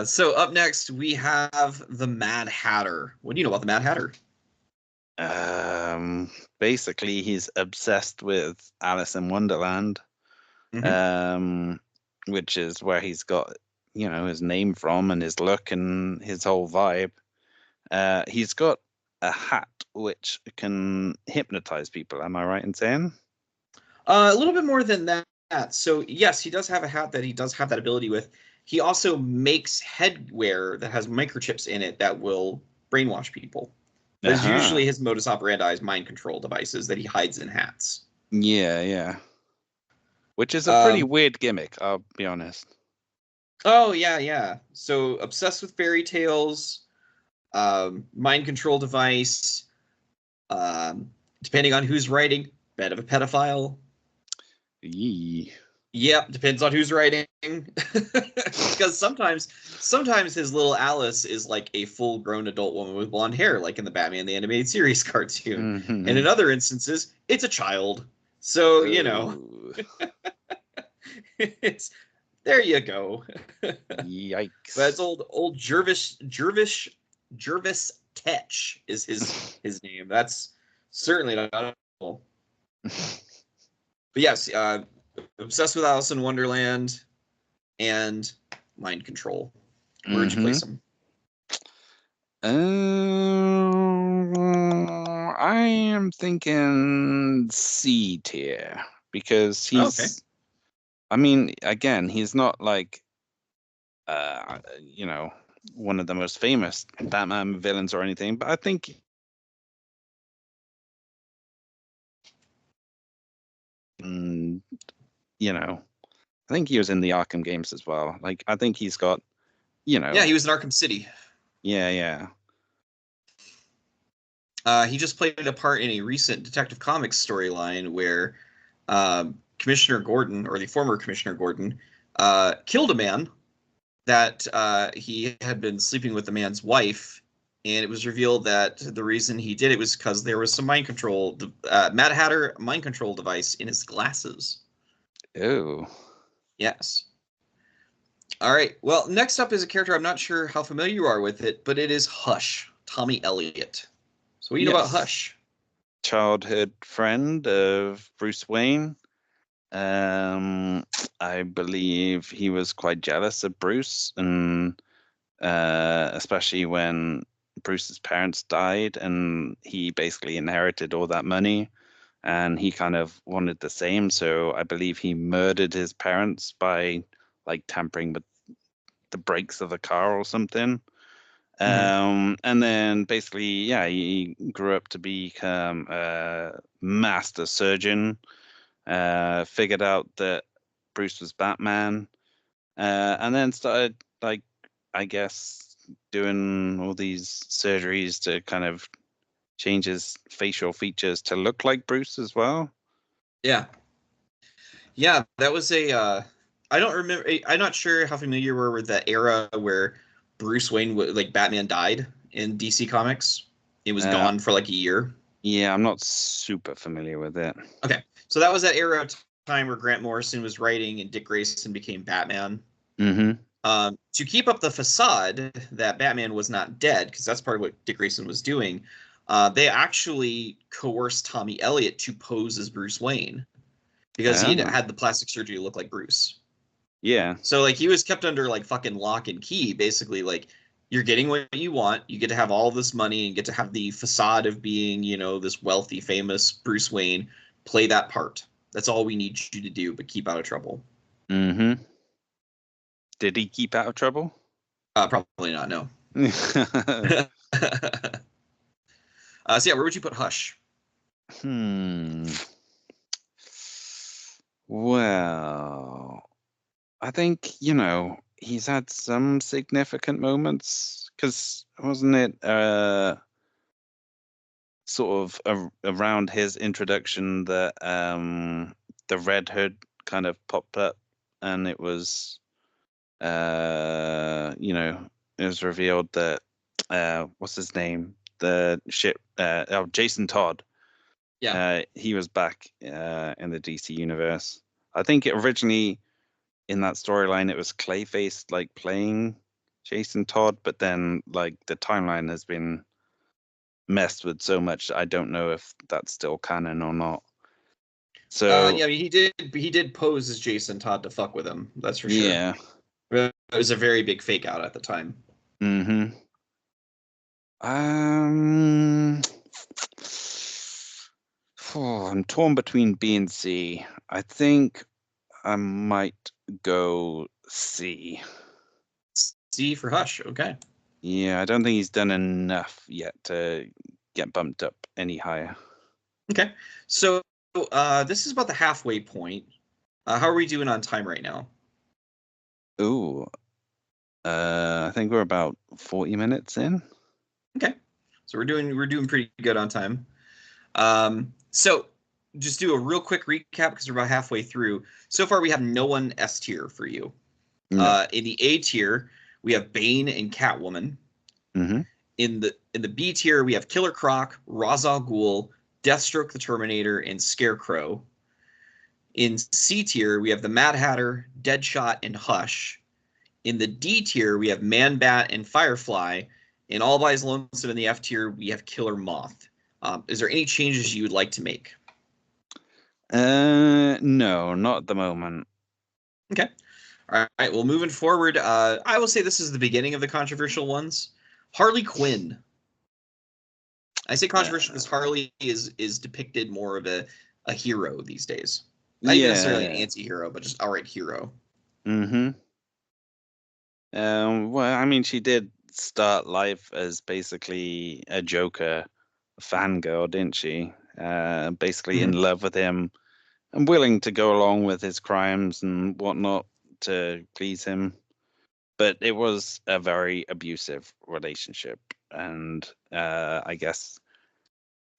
So up next we have the Mad Hatter. What do you know about the Mad Hatter? Basically, he's obsessed with Alice in Wonderland, Mm-hmm. um, which is where he's got, his name from and his look and his whole vibe. He's got a hat which can hypnotize people. Am I right in saying? A little bit more than that. So yes, he does have a hat that he does have that ability with. He also makes headwear that has microchips in it that will brainwash people. But it's Uh-huh. usually his modus operandi is mind control devices that he hides in hats. Yeah, yeah. Which is a pretty Um, weird gimmick, I'll be honest. oh yeah, yeah. So obsessed with fairy tales, mind control device. Depending on who's writing, bit of a pedophile. Yee. Yep, depends on who's writing. Because sometimes his little Alice is like a full-grown adult woman with blonde hair, like in the Batman the Animated Series cartoon. And in Hmm. other instances, it's a child. So, Oh, it's there you go. But it's yikes. old Jervis Ketch is his name. That's certainly not cool. But yes, obsessed with Alice in Wonderland and mind control. Where would you Hmm. place him? I am thinking C tier because Oh, okay. I mean, again, he's not like, uh, you know, one of the most famous Batman villains or anything, but I think mm, I think he was in the Arkham games as well. Like, I think he's got, Yeah, he was in Arkham City. yeah. He just played a part in a recent Detective Comics storyline where Commissioner Gordon, or the former Commissioner Gordon, killed a man that he had been sleeping with the man's wife, and it was revealed that the reason he did it was because there was some mind control, Mad Hatter mind control device in his glasses. Oh. Yes. All right. Well, next up is a character I'm not sure how familiar you are with it, but it is Hush, Tommy Elliott. So what do you know about Hush? Childhood friend of Bruce Wayne. I believe he was quite jealous of Bruce, and especially when Bruce's parents died, and he basically inherited all that money, and he kind of wanted the same. So I believe he murdered his parents by like tampering with the brakes of the car or something. And then basically, yeah, he grew up to become a master surgeon. Figured out that Bruce was Batman, and then started, like, I guess, doing all these surgeries to kind of change his facial features to look like Bruce as well. Yeah. That was a. I don't remember. I'm not sure how familiar you were with that era where Bruce Wayne, like Batman, died in DC Comics. It was Uh, gone for like a year. yeah, I'm not super familiar with it. Okay, so that was that era of time where Grant Morrison was writing and Dick Grayson became Batman. Mm-hmm. To keep up the facade that Batman was not dead, because that's part of what Dick Grayson was doing, they actually coerced Tommy Elliott to pose as Bruce Wayne because he had the plastic surgery to look like Bruce. Yeah. So like he was kept under like fucking lock and key, basically. Like you're getting what you want, you get to have all this money and get to have the facade of being, this wealthy, famous Bruce Wayne. Play that part. That's all we need you to do, but keep out of trouble. Mm-hmm. Did he keep out of trouble? Probably not. No. So yeah, where would you put Hush? Well, I think, he's had some significant moments, because wasn't it sort of around his introduction that the Red Hood kind of popped up, and it was it was revealed that what's his name? Jason Todd. Yeah. He was back in the DC universe. I think originally in that storyline it was Clayface like playing Jason Todd, but then like the timeline has been messed with so much I don't know if that's still canon or not. So I mean, he did pose as Jason Todd to fuck with him. That's for sure. yeah. It was a very big fake out at the time. Mm-hmm. Um, I'm torn between B and C. I think I might go C. C for Hush. Okay. Yeah, I don't think he's done enough yet to get bumped up any higher. Okay. So this is about the halfway point. How are we doing on time right now? Ooh, I think we're about 40 minutes in. Okay. So we're doing pretty good on time. So just do a real quick recap because we're about halfway through. So far, we have no one S tier for you. No. In the A tier, we have Bane and Catwoman. Mm-hmm. In the B tier, we have Killer Croc, Ra's al Ghul, Deathstroke the Terminator, and Scarecrow. In C tier, we have the Mad Hatter, Deadshot, and Hush. In the D tier, we have Man Bat and Firefly. In All by His Lonesome in the F tier, we have Killer Moth. Is there any changes you would like to make? No, not at the moment. Okay. All right. Well, moving forward, I will say this is the beginning of the controversial ones. Harley Quinn. I say controversial because Harley is depicted more of a hero these days. Not even necessarily an anti-hero, but just outright hero. Mm-hmm. Well, I mean, she did start life as basically a Joker fangirl, didn't she? Basically in love with him I'm willing to go along with his crimes and whatnot to please him. But it was a very abusive relationship, and I guess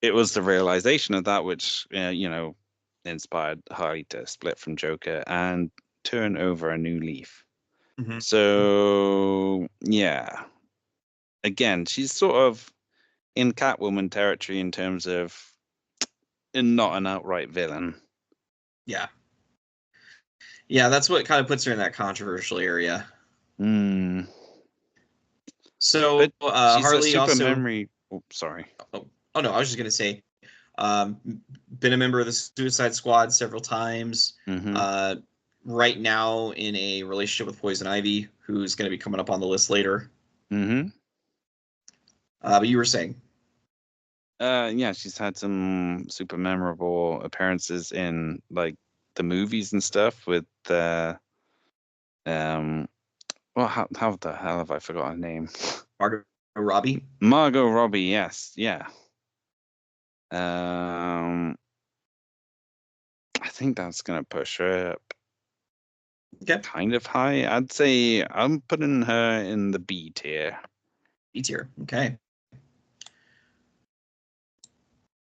it was the realization of that which inspired Harley to split from Joker and turn over a new leaf. Mm-hmm. So yeah, again, she's sort of in Catwoman territory in terms of not an outright villain. Yeah. Yeah, that's what kind of puts her in that controversial area. Mm. So But she's a Harley super also. memory. Oh, sorry. Oh no, I was just gonna say, um, been a member of the Suicide Squad several times. Mm-hmm. Right now in a relationship with Poison Ivy, who's going to be coming up on the list later. Mm-hmm. But you were saying, Yeah, she's had some super memorable appearances in like the movies and stuff with well, how the hell have I forgotten her name? Margot Robbie. Margot Robbie, yes, yeah. I think that's gonna push her up Okay, kind of high. I'd say I'm putting her in the B tier. B tier. Okay,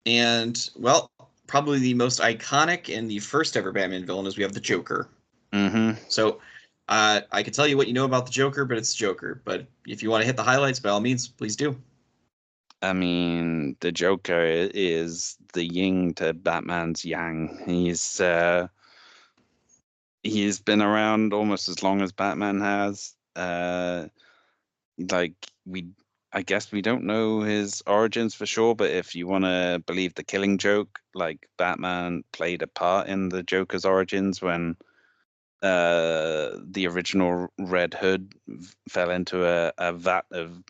and well, probably the most iconic and the first ever Batman villain is we have the Joker. Mm-hmm. So, I can tell you what you know about the Joker, but it's Joker. But if you want to hit the highlights, by all means, please do. I mean, the Joker is the yin to Batman's yang. He's been around almost as long as Batman has. Like we, I guess we don't know his origins for sure, but if you want to believe the Killing Joke, like Batman played a part in the Joker's origins when the original Red Hood fell into a vat of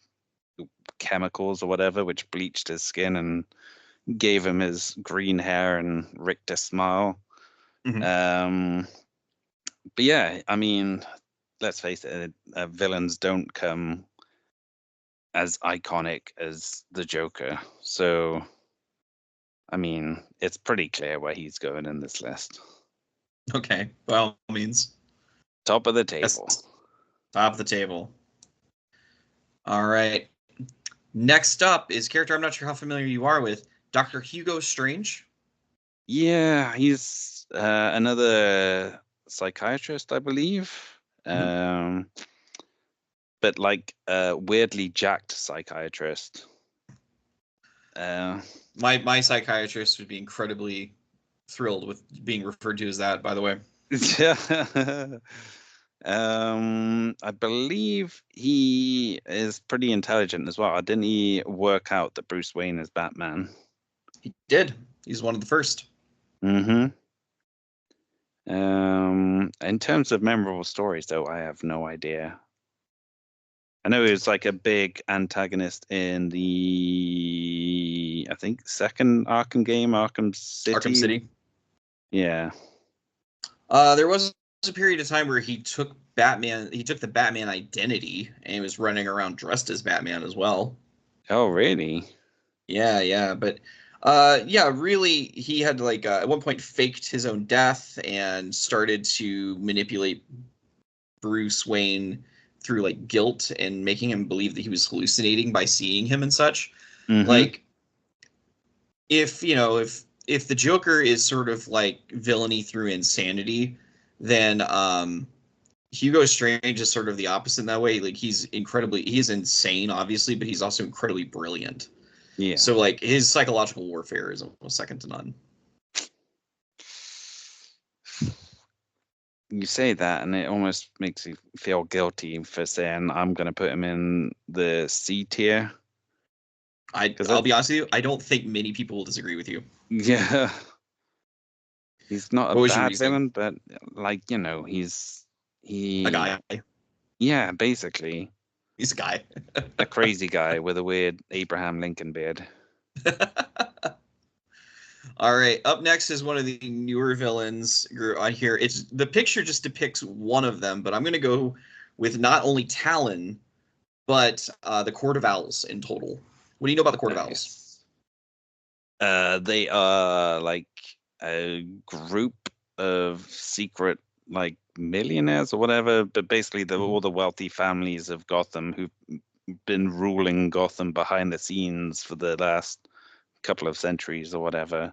chemicals or whatever, which bleached his skin and gave him his green hair and Richter smile. Mm-hmm. But yeah, I mean, let's face it, villains don't come as iconic as the Joker. So, I mean, it's pretty clear where he's going in this list. Okay, by all means. Top of the table. Yes. Top of the table. All right. Next up is character I'm not sure how familiar you are with, Dr. Hugo Strange. Yeah, he's another psychiatrist, I believe. Mm-hmm. But like a weirdly jacked psychiatrist. My psychiatrist would be incredibly thrilled with being referred to as that, by the way. I believe he is pretty intelligent as well. Didn't he work out that Bruce Wayne is Batman? He did. He's one of the first. Mm-hmm. In terms of memorable stories, though, I have no idea. I know he was like a big antagonist in the, I think, second Arkham game, Arkham City. Arkham City. Yeah. There was a period of time where he took Batman. He took the Batman identity and was running around dressed as Batman as well. Oh, really? Yeah. But yeah, really, he had like at one point faked his own death and started to manipulate Bruce Wayne through like guilt and making him believe that he was hallucinating by seeing him and such. Mm-hmm. Like, if if the Joker is sort of like villainy through insanity, then Hugo Strange is sort of the opposite in that way. Like he's insane, obviously, but he's also incredibly brilliant. Yeah. So like his psychological warfare is almost second to none. You say that, and it almost makes you feel guilty for saying I'm going to put him in the C tier. I'll be honest with you, I don't think many people will disagree with you. Yeah. He's not What a was your bad reasoning? villain, but like, he A guy. Yeah, basically. He's a guy. A crazy guy with a weird Abraham Lincoln beard. All right. Up next is one of the newer villains on here. It's the picture just depicts one of them, but I'm going to go with not only Talon, but the Court of Owls in total. What do you know about the Court of Owls? They are like a group of secret like millionaires or whatever, but basically all the wealthy families of Gotham who've been ruling Gotham behind the scenes for the last couple of centuries or whatever.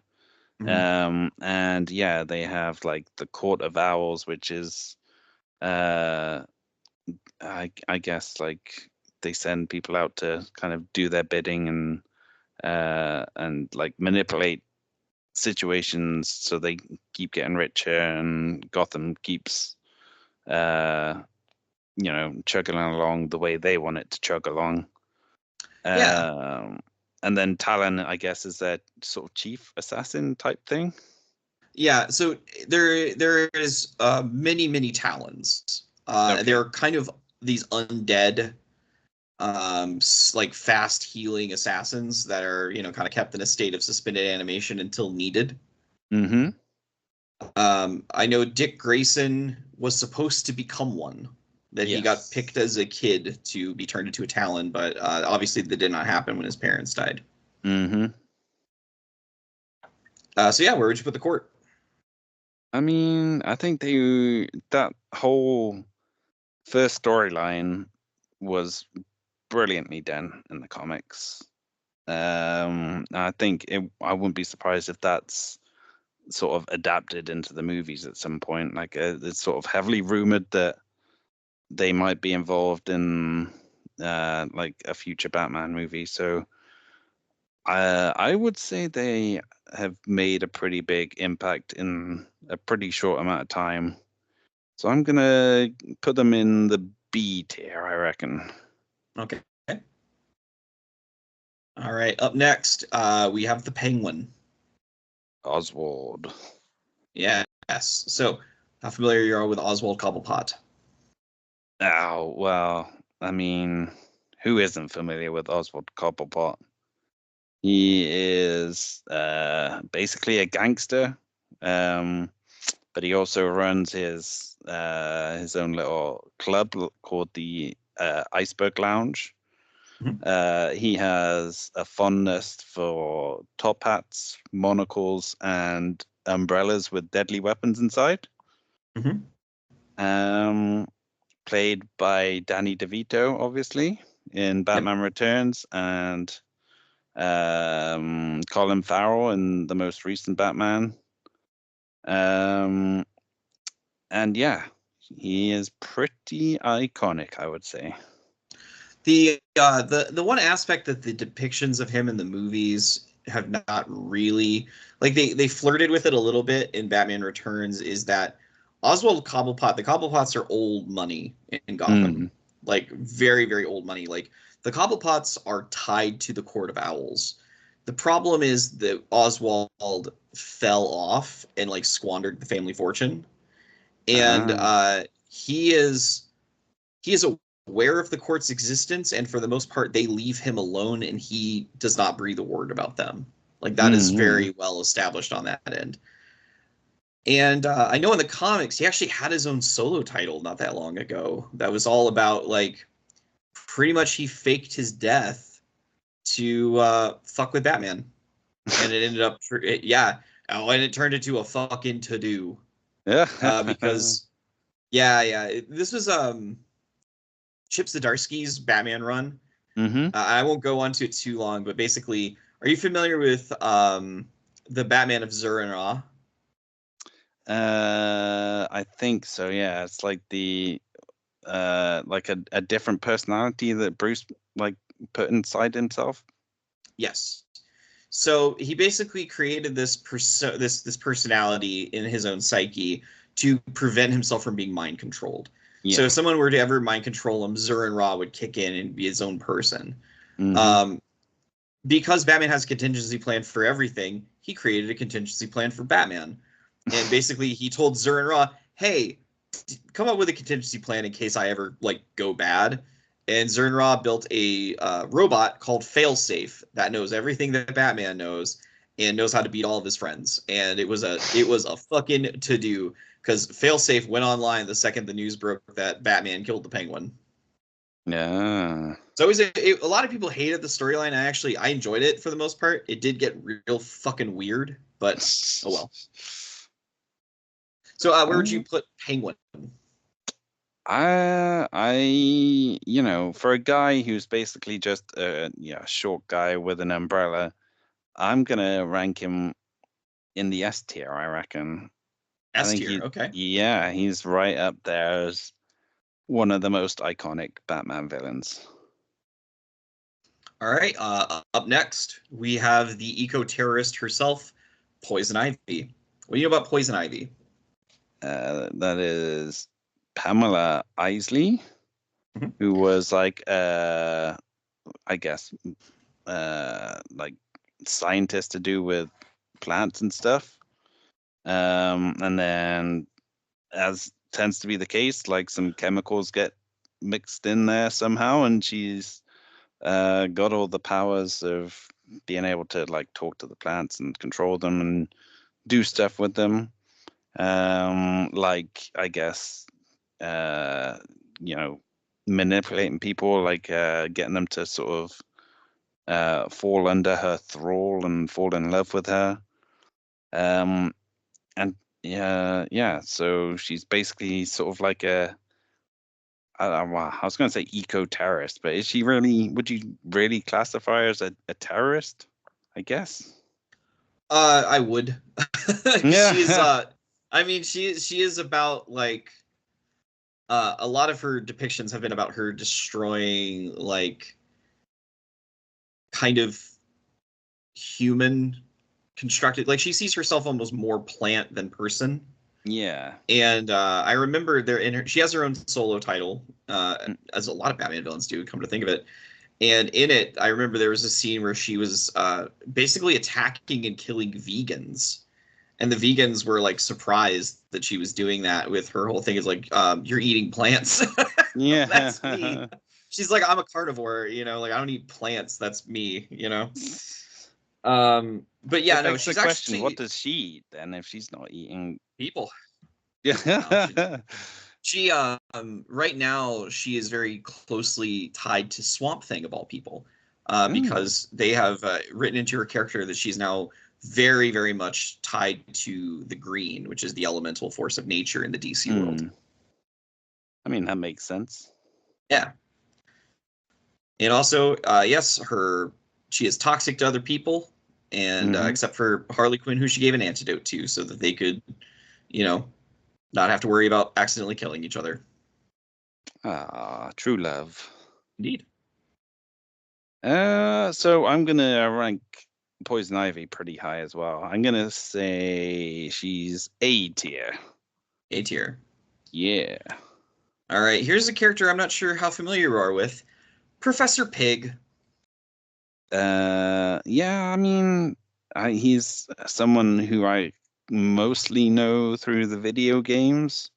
And yeah, they have like the Court of Owls, which is I guess like they send people out to kind of do their bidding and like manipulate situations so they keep getting richer and Gotham keeps chugging along the way they want it to chug along. Yeah. And then Talon, I guess, is their sort of chief assassin type thing. Yeah, so there is many Talons. Okay. They're kind of these undead, like fast healing assassins that are kind of kept in a state of suspended animation until needed. Mm-hmm. I know Dick Grayson was supposed to become one. That he got picked as a kid to be turned into a Talon, but obviously that did not happen when his parents died. Mm-hmm. So yeah, where would you put the Court? I mean, I think that whole first storyline was brilliantly done in the comics. I think I wouldn't be surprised if that's sort of adapted into the movies at some point. Like it's sort of heavily rumored that they might be involved in like a future Batman movie. So I would say they have made a pretty big impact in a pretty short amount of time. So I'm gonna put them in the B tier, I reckon. Okay. All right. Up next, we have the Penguin. Oswald. Yes. So, how familiar you are with Oswald Cobblepot? Oh, well, I mean, who isn't familiar with Oswald Cobblepot? He is basically a gangster, but he also runs his own little club called the Iceberg Lounge. He has a fondness for top hats, monocles, and umbrellas with deadly weapons inside. Mm-hmm. Played by Danny DeVito, obviously, in Yep. Batman Returns, and Colin Farrell in the most recent Batman. And yeah, he is pretty iconic, I would say. The one aspect that the depictions of him in the movies have not really, like, they flirted with it a little bit in Batman Returns, is that Oswald Cobblepot, the Cobblepots are old money in Gotham, like very old money. Like the Cobblepots are tied to the Court of Owls. The problem is that Oswald fell off and like squandered the family fortune, and Ah. he is aware of the Court's existence, and for the most part, they leave him alone, and he does not breathe a word about them. Like that is very well established on that end. And I know in the comics, he actually had his own solo title not that long ago. That was all about like pretty much he faked his death to fuck with Batman, and it ended up, yeah. Oh, and it turned into a fucking to do. Yeah. Because yeah, this was Chip Zdarsky's Batman run. I won't go on to it too long, but basically, are you familiar with the Batman of Zur-En-Arrh? I think so. Yeah, it's like the like a different personality that Bruce like put inside himself. Yes. So he basically created this personality in his own psyche to prevent himself from being mind controlled. So Yeah. if someone were to ever mind control him, Zur-En-Arrh would kick in and be his own person. Mm-hmm. Because Batman has a contingency plan for everything, he created a contingency plan for Batman. And basically, he told Zur-En-Arrh, "Hey, come up with a contingency plan in case I ever like go bad." And Zur-En-Arrh built a robot called Failsafe that knows everything that Batman knows and knows how to beat all of his friends. And it was a fucking to do because Failsafe went online the second the news broke that Batman killed the Penguin. Yeah. So a lot of people hated the storyline. I enjoyed it for the most part. It did get real fucking weird, but oh well. So where would you put Penguin? For a guy who's basically just a short guy with an umbrella, I'm gonna rank him in the S tier, I reckon. S tier, okay. Yeah, he's right up there as one of the most iconic Batman villains. All right. Up next, we have the eco-terrorist herself, Poison Ivy. What do you know about Poison Ivy? That is Pamela Isley, who was like, I guess, like scientist to do with plants and stuff. And then, as tends to be the case, like some chemicals get mixed in there somehow, and she's got all the powers of being able to like talk to the plants and control them and do stuff with them. Like I guess, uh, manipulating people, like getting them to sort of fall under her thrall and fall in love with her. And yeah. So she's basically sort of like I was going to say eco-terrorist, but is she really? Would you really classify her as a terrorist? I guess. I would. She's Yeah. I mean she is about like a lot of her depictions have been about her destroying like kind of human constructed, like she sees herself almost more plant than person. Yeah. And I remember she has her own solo title, as a lot of Batman villains do, come to think of it. And in it, I remember there was a scene where she was basically attacking and killing vegans. And the vegans were like surprised that she was doing that. With her whole thing is like, you're eating plants. Yeah. That's me. She's like, I'm a carnivore, like I don't eat plants. That's me. But yeah, That no, begs the she's question: what actually does she eat then if she's not eating? people. No, Yeah. she right now she is very closely tied to Swamp Thing of all people, Oh. because they have written into her character that she's now very, very much tied to the green, which is the elemental force of nature in the DC world. I mean, that makes sense. Yeah. And also, yes, she is toxic to other people, and except for Harley Quinn, who she gave an antidote to, so that they could, you know, not have to worry about accidentally killing each other. Ah, true love. Indeed. So I'm gonna rank Poison Ivy pretty high as well. I'm gonna say she's A tier. A tier. Yeah. All right, here's a character I'm not sure how familiar you are with. Professor Pig. Yeah, I mean, he's someone who I mostly know through the video games,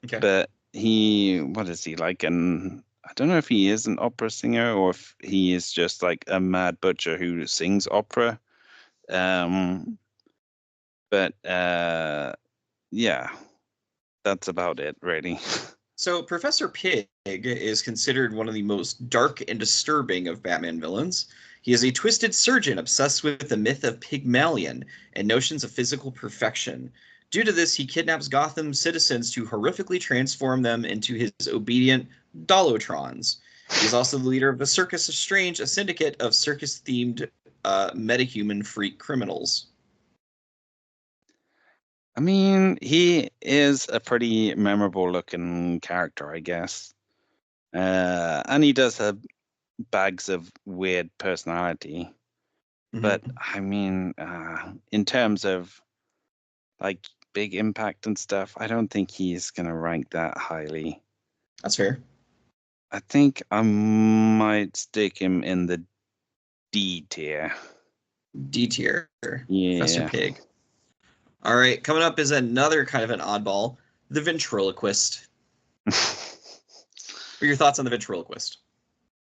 Okay. but what is he like? I don't know if he is an opera singer or if he is just like a mad butcher who sings opera. Um, but yeah, that's about it, really. So Professor Pig is considered one of the most dark and disturbing of Batman villains. He is a twisted surgeon obsessed with the myth of Pygmalion and notions of physical perfection. Due to this, he kidnaps Gotham citizens to horrifically transform them into his obedient Dolotrons. He is also the leader of the Circus of Strange, a syndicate of circus-themed metahuman freak criminals. I mean, he is a pretty memorable looking character, I guess. And he does have bags of weird personality. But Mm-hmm. I mean, in terms of like big impact and stuff, I don't think he's gonna rank that highly. That's fair. I think I might stick him in the D tier. D tier. Professor Yeah. Pig. All right, coming up is another kind of an oddball, the ventriloquist. What are your thoughts on the ventriloquist?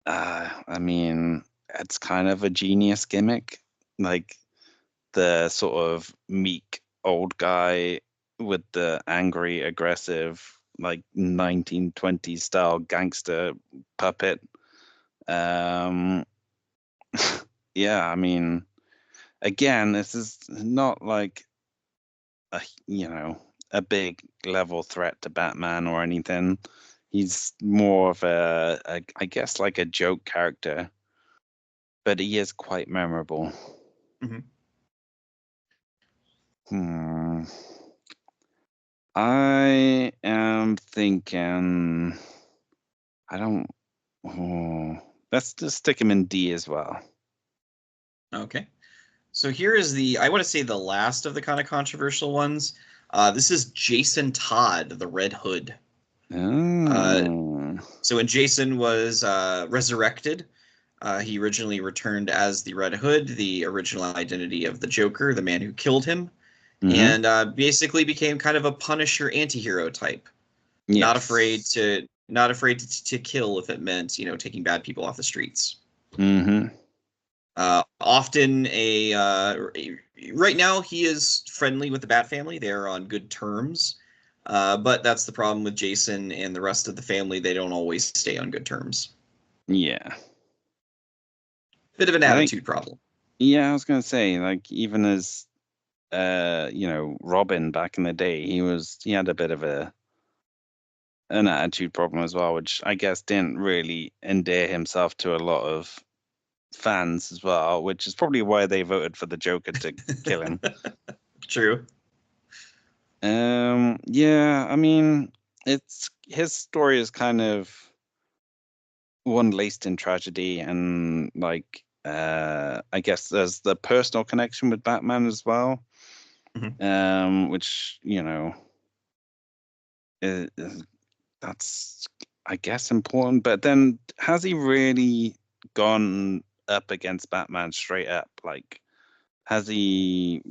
I mean, it's kind of a genius gimmick. Like the sort of meek old guy with the angry, aggressive, like 1920s style gangster puppet. Um, yeah, I mean, again, this is not like a a big level threat to Batman or anything. He's more of I guess, like a joke character, but he is quite memorable. Mm-hmm. I am thinking. I don't. Let's just stick him in D as well. Okay. So here is I want to say the last of the kind of controversial ones. This is Jason Todd, the Red Hood. So when Jason was resurrected, he originally returned as the Red Hood, the original identity of the Joker, the man who killed him, and basically became kind of a Punisher anti-hero type. Yes. Not afraid to kill if it meant, taking bad people off the streets. Mm-hmm. Often right now he is friendly with the Bat family. They are on good terms. But that's the problem with Jason and the rest of the family. They don't always stay on good terms. Yeah. Bit of an attitude problem. Yeah, I was gonna say, like, even as Robin back in the day, he had a bit of an attitude problem as well, which I guess didn't really endear himself to a lot of fans as well, which is probably why they voted for the Joker to kill him. True. Yeah, I mean, his story is kind of one laced in tragedy, and like I guess there's the personal connection with Batman as well. Which that's, I guess, important. But then, has he really gone up against Batman straight up? Like, has he,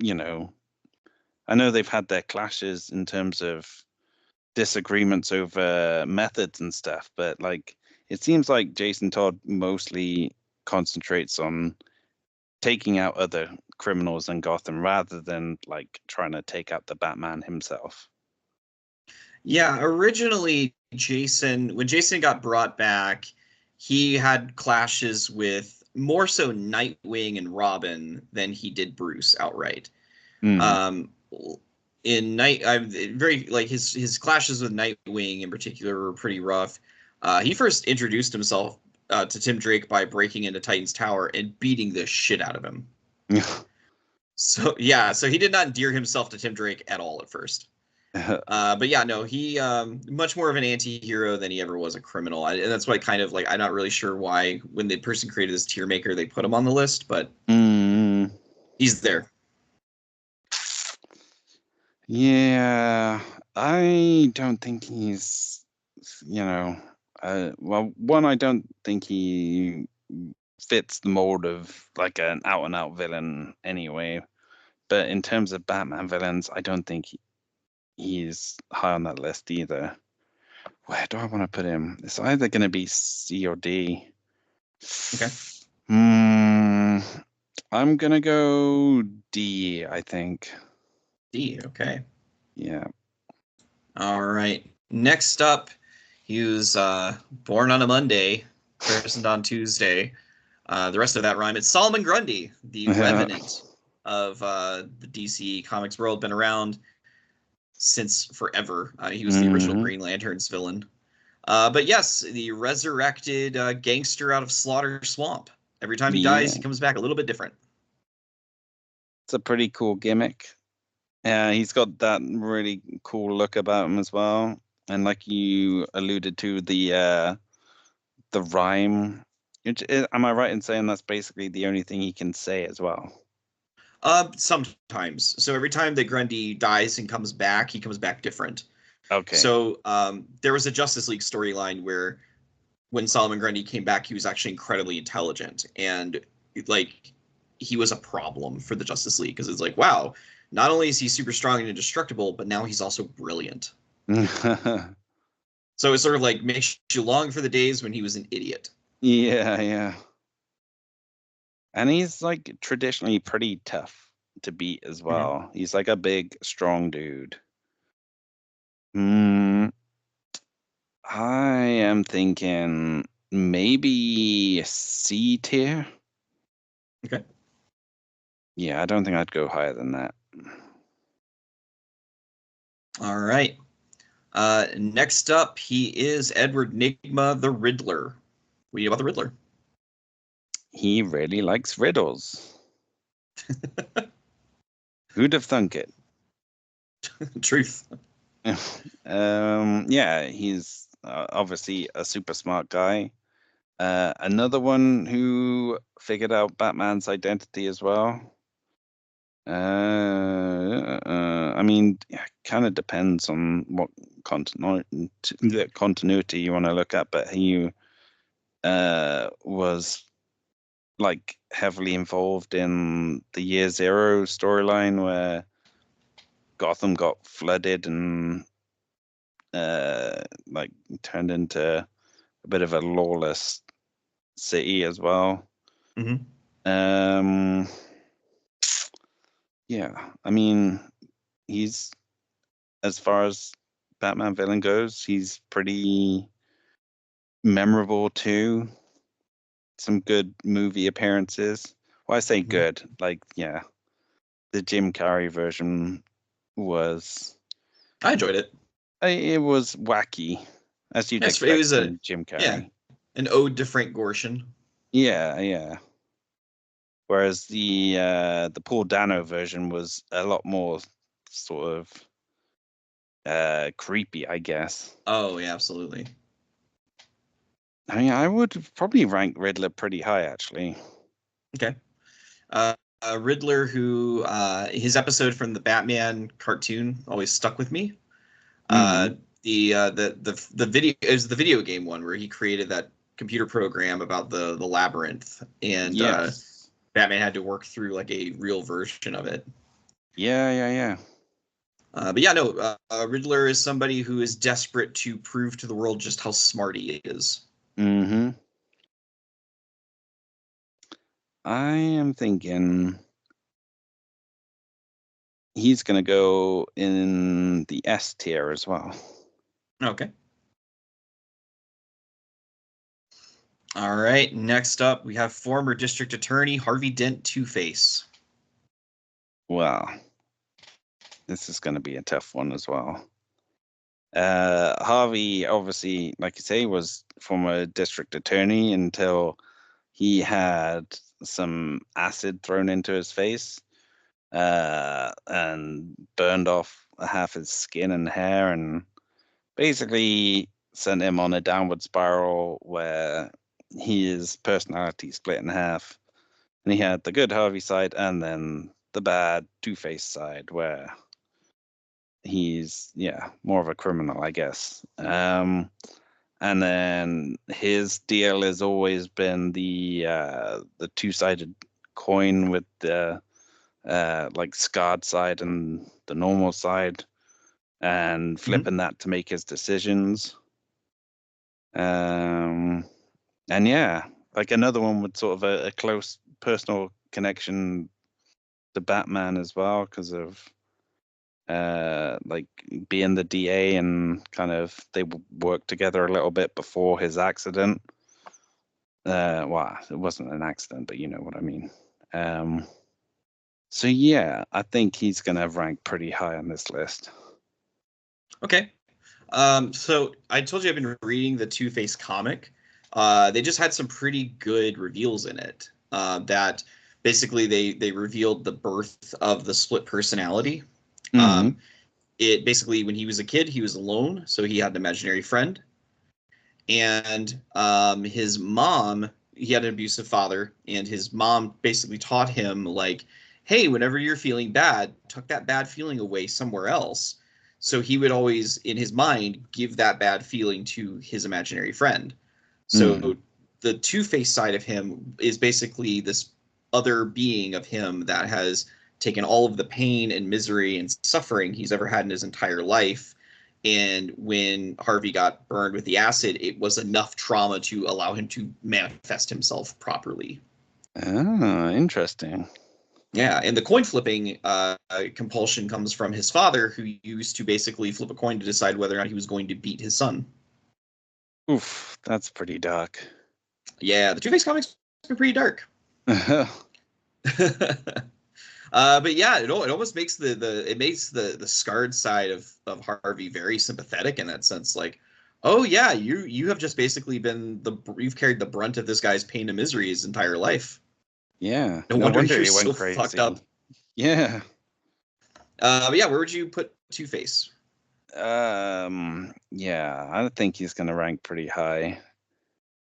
I know they've had their clashes in terms of disagreements over methods and stuff, but like, it seems like Jason Todd mostly concentrates on taking out other criminals in Gotham rather than like trying to take out the Batman himself. Yeah, originally when Jason got brought back, he had clashes with more so Nightwing and Robin than he did Bruce outright. Um, in Night, I'm very like his clashes with Nightwing in particular were pretty rough. He first introduced himself to Tim Drake by breaking into Titan's tower and beating the shit out of him. So yeah, so he did not endear himself to Tim Drake at all at first. But yeah, no, he much more of an anti-hero than he ever was a criminal. And that's why kind of like I'm not really sure why when the person created this tier maker they put him on the list, but he's there. Yeah, I don't think he's, well, one, I don't think he fits the mold of like an out and out villain anyway. But in terms of Batman villains, I don't think he's high on that list either. Where do I want to put him? It's either going to be C or D. Okay. I'm going to go D, I think. D, okay. Yeah. All right. Next up, he was born on a Monday, christened on Tuesday. The rest of that rhyme. It's Solomon Grundy, the Revenant of the DC Comics world, been around since forever. He was the original Green Lantern's villain. But yes, the resurrected gangster out of Slaughter Swamp. Every time he dies, he comes back a little bit different. It's a pretty cool gimmick. Yeah, he's got that really cool look about him as well. And like you alluded to, the rhyme. Am I right in saying that's basically the only thing he can say as well? Sometimes. So every time that Grundy dies and comes back, he comes back different. Okay. So there was a Justice League storyline where when Solomon Grundy came back, he was actually incredibly intelligent, and like he was a problem for the Justice League because it's like, wow, not only is he super strong and indestructible, but now he's also brilliant. So it sort of like makes you long for the days when he was an idiot. Yeah, yeah. And he's like traditionally pretty tough to beat as well. He's like a big, strong dude. I am thinking maybe C tier. Okay. Yeah, I don't think I'd go higher than that. All right. Next up, he is Edward Nygma, the Riddler. What do you know about the Riddler? He really likes riddles. Who'd have thunk it? Truth. Yeah, he's obviously a super smart guy. Another one who figured out Batman's identity as well. I mean, kind of depends on what continuity you want to look at, but he was like heavily involved in the Year Zero storyline where Gotham got flooded and like turned into a bit of a lawless city as well. Mm-hmm. Yeah, I mean, he's as far as Batman villain goes, he's pretty memorable too. Some good movie appearances. Well, I say Mm-hmm. good, like yeah, the Jim Carrey version was I enjoyed it. it was wacky, as you'd Yes, it expect was from Jim yeah, Carrey. an ode to Frank Gorshin. Yeah, yeah. Whereas the Paul Dano version was a lot more sort of creepy, I guess. Oh yeah, absolutely. I mean, I would probably rank Riddler pretty high, actually. Okay. Uh, Riddler, who his episode from the Batman cartoon always stuck with me. Mm, The video is the video game one where he created that computer program about the labyrinth, and yes. Batman had to work through like a real version of it. Yeah, yeah, yeah. But yeah, no, Riddler is somebody who is desperate to prove to the world just how smart he is. Mm-hmm. I am thinking he's going to go in the S tier as well. Okay. All right. Next up, we have former District Attorney Harvey Dent, Two-Face. Well, this is going to be a tough one as well. Harvey, obviously, like you say, was former district attorney until he had some acid thrown into his face and burned off half his skin and hair, and basically sent him on a downward spiral where his personality split in half. And he had the good Harvey side and then the bad Two-Face side where he's more of a criminal, I guess. And then his deal has always been the two-sided coin with the like scarred side and the normal side, and Mm-hmm. flipping that to make his decisions. And yeah, like another one with sort of a close personal connection to Batman as well because of like being the DA and kind of they worked together a little bit before his accident. Well, it wasn't an accident, but you know what I mean. So yeah, I think he's gonna rank pretty high on this list. Okay. So I told you I've been reading the Two-Face comic. They just had some pretty good reveals in it. That basically they revealed the birth of the split personality. Mm, Um, it basically when he was a kid, he was alone, so he had an imaginary friend, and his mom. He had an abusive father, and his mom basically taught him like, "Hey, whenever you're feeling bad, tuck that bad feeling away somewhere else." So he would always, in his mind, give that bad feeling to his imaginary friend. mm. So the Two-Face side of him is basically this other being of him that has taken all of the pain and misery and suffering he's ever had in his entire life. And when Harvey got burned with the acid, it was enough trauma to allow him to manifest himself properly. Ah, interesting. Yeah, and the coin flipping compulsion comes from his father, who used to basically flip a coin to decide whether or not he was going to beat his son. Oof, that's pretty dark. Yeah, the Two Face comics are pretty dark. But yeah, it almost makes the scarred side of Harvey very sympathetic in that sense. Like, oh yeah, you have just basically you've carried the brunt of this guy's pain and misery his entire life. Yeah. No No wonder wonder you're he went so fucked up. crazy. Yeah. But yeah, where would you put Two-Face? Yeah, I think he's gonna rank pretty high.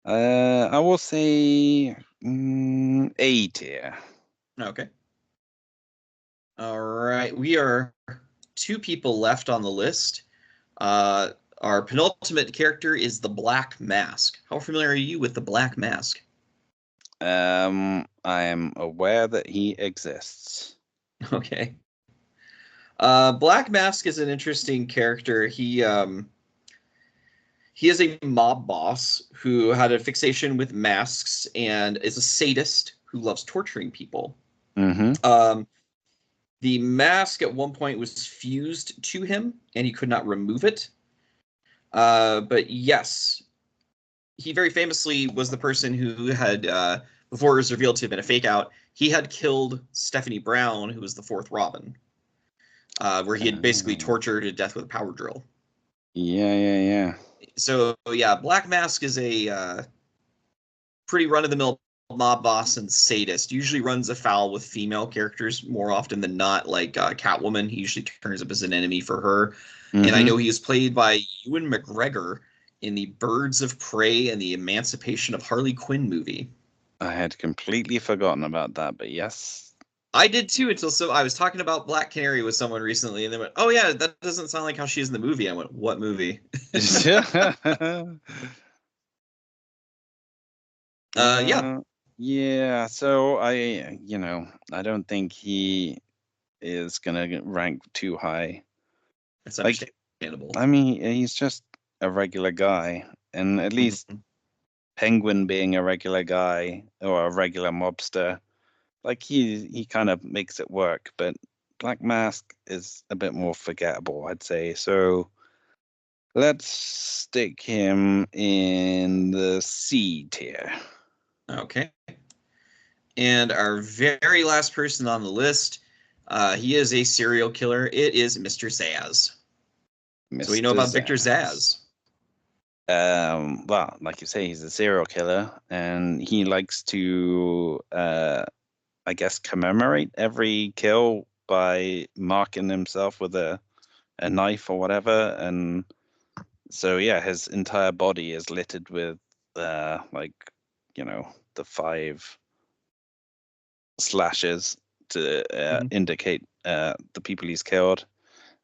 I will say A tier. Okay. All right, we are two people left on the list. Our penultimate character is the Black Mask. How familiar are you with the Black Mask? I am aware that he exists. Okay. Black Mask is an interesting character. He is a mob boss who had a fixation with masks and is a sadist who loves torturing people. Mm-hmm. The mask at one point was fused to him, and he could not remove it. But yes, he very famously was the person who had, before it was revealed to have been a fake out, he had killed Stephanie Brown, who was the fourth Robin, where he had basically tortured to death with a power drill. Yeah. So yeah, Black Mask is a pretty run-of-the-mill mob boss and sadist. Usually runs afoul with female characters more often than not, like Catwoman. He usually turns up as an enemy for her. Mm-hmm. And I know he was played by Ewan McGregor in the Birds of Prey and the Emancipation of Harley Quinn movie. I had completely forgotten about that, but yes. I did too, until I was talking about Black Canary with someone recently, and they went, "Oh yeah, that doesn't sound like how she is in the movie." I went, "What movie?" Yeah. Yeah, so I don't think he is gonna rank too high. That's understandable. I mean, he's just a regular guy, and at least Penguin being a regular guy or a regular mobster, like he kind of makes it work. But Black Mask is a bit more forgettable, I'd say. So let's stick him in the C tier. Okay. And our very last person on the list, he is a serial killer. It is Mr. Zsasz. So we know about Victor Zsasz. Well, like you say, he's a serial killer, and he likes to, I guess, commemorate every kill by marking himself with a knife or whatever. And so, yeah, his entire body is littered with, the 5 slashes to indicate the people he's killed.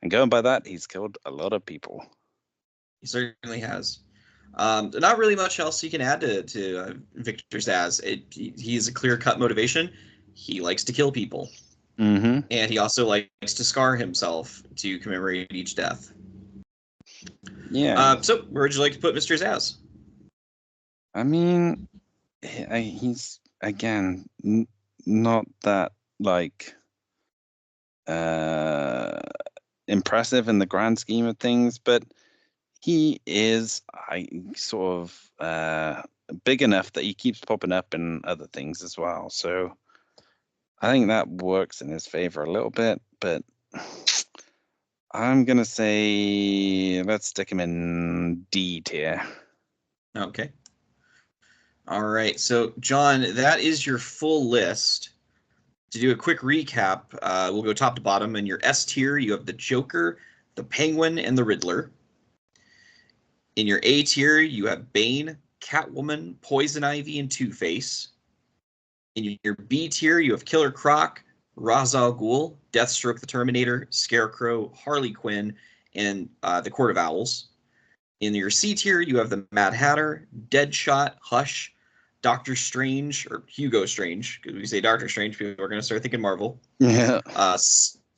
And going by that, he's killed a lot of people. He certainly has. Not really much else you can add to Victor Zsasz. He's a clear-cut motivation. He likes to kill people. Mm-hmm. And he also likes to scar himself to commemorate each death. Yeah. So where would you like to put Mr. Zsasz? I mean, he's, again, not that, impressive in the grand scheme of things, but he is sort of big enough that he keeps popping up in other things as well. So I think that works in his favor a little bit, but I'm going to say let's stick him in D tier. Okay. All right. So, John, that is your full list. To do a quick recap, we'll go top to bottom. In your S tier, you have the Joker, the Penguin, and the Riddler. In your A tier, you have Bane, Catwoman, Poison Ivy, and Two-Face. In your B tier, you have Killer Croc, Ra's al Ghul, Deathstroke the Terminator, Scarecrow, Harley Quinn, and the Court of Owls. In your C tier, you have the Mad Hatter, Deadshot, Hush, Doctor Strange, or Hugo Strange, because we say Doctor Strange, people are going to start thinking Marvel. Yeah.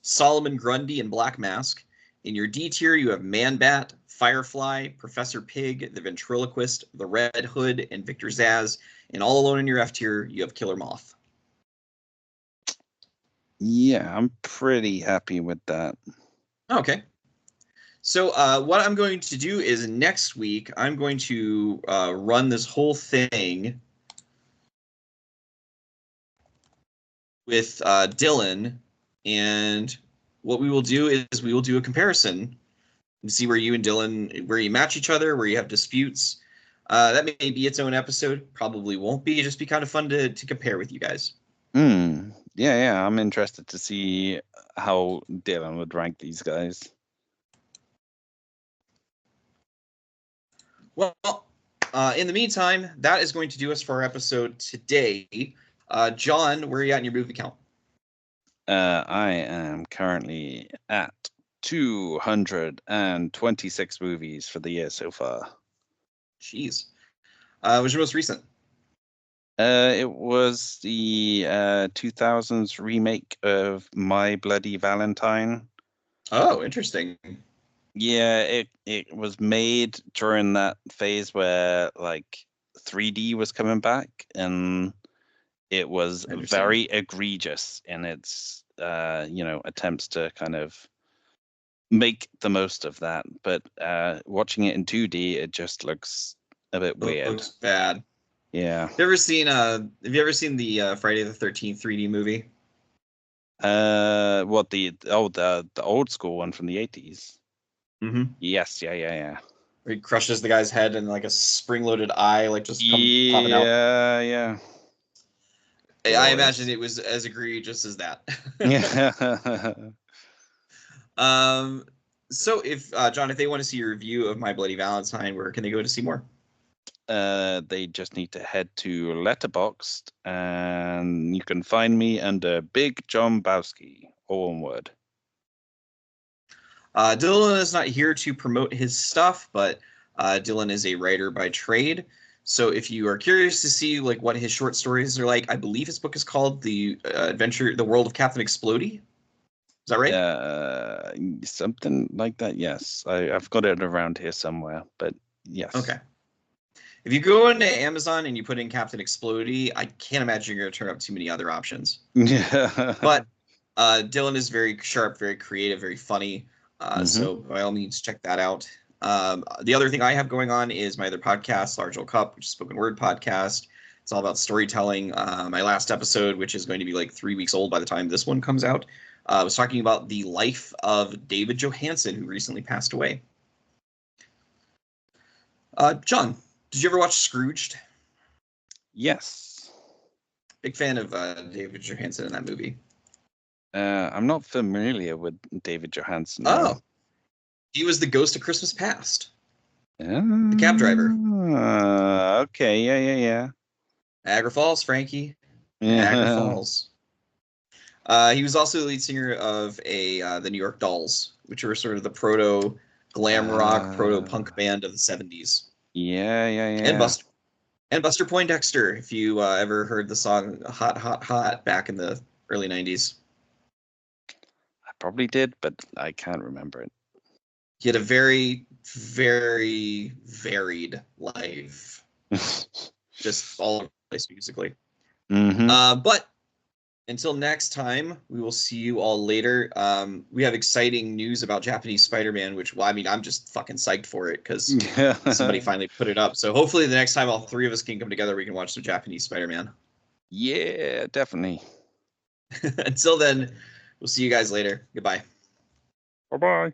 Solomon Grundy and Black Mask. In your D tier, you have Man-Bat, Firefly, Professor Pig, the Ventriloquist, the Red Hood, and Victor Zsasz. And all alone in your F tier, you have Killer Moth. Yeah, I'm pretty happy with that. Okay. So what I'm going to do is next week, I'm going to run this whole thing with Dylan and what we will do is we will do a comparison and see where you and Dylan, where you match each other, where you have disputes. That may be its own episode. Probably won't be. It'd just be kind of fun to compare with you guys. Yeah. I'm interested to see how Dylan would rank these guys. Well, in the meantime, that is going to do us for our episode today. John, where are you at in your movie count? I am currently at 226 movies for the year so far. Jeez. What was your most recent? It was the 2000s remake of My Bloody Valentine. Oh, interesting. Yeah, it was made during that phase where like 3D was coming back, and it was very egregious in its attempts to kind of make the most of that. But watching it in 2D, it just looks a bit weird. It looks bad. Yeah. Have you ever seen the Friday the 13th 3D movie? What the old school one from the 80s? Mm-hmm. Yes, yeah. Where he crushes the guy's head and like a spring-loaded eye like just popping out. Yeah. I imagine it was as egregious as that. Yeah. So if John, if they want to see a review of My Bloody Valentine, where can they go to see more? They just need to head to Letterboxd, and you can find me under Big John Bowski, all one word. Dylan is not here to promote his stuff, but Dylan is a writer by trade. So if you are curious to see like what his short stories are like, I believe his book is called The World of Captain Explodey. Is that right? Something like that. Yes, I've got it around here somewhere, but yes. Okay. If you go into Amazon and you put in Captain Explodey, I can't imagine you're going to turn up too many other options. Yeah. But Dylan is very sharp, very creative, very funny. So by all means, check that out. The other thing I have going on is my other podcast, Large Old Cup, which is a spoken word podcast. It's all about storytelling. My last episode, which is going to be like 3 weeks old by the time this one comes out, was talking about the life of David Johansen, who recently passed away. John, did you ever watch Scrooged? Yes. Big fan of David Johansen in that movie. I'm not familiar with David Johansen. Oh. He was the ghost of Christmas Past. The cab driver. Okay, yeah. Niagara Falls, Frankie. Yeah. Niagara Falls. He was also the lead singer of the New York Dolls, which were sort of the proto glam rock, proto punk band of the 70s. Yeah. And Buster Poindexter, if you ever heard the song Hot, Hot, Hot back in the early 90s. I probably did, but I can't remember it. He had a very, very varied life. Just all over the place musically. But until next time, we will see you all later. We have exciting news about Japanese Spider-Man, which, well, I mean, I'm just fucking psyched for it because somebody finally put it up. So hopefully the next time all three of us can come together, we can watch some Japanese Spider-Man. Yeah, definitely. Until then, we'll see you guys later. Goodbye. Bye-bye.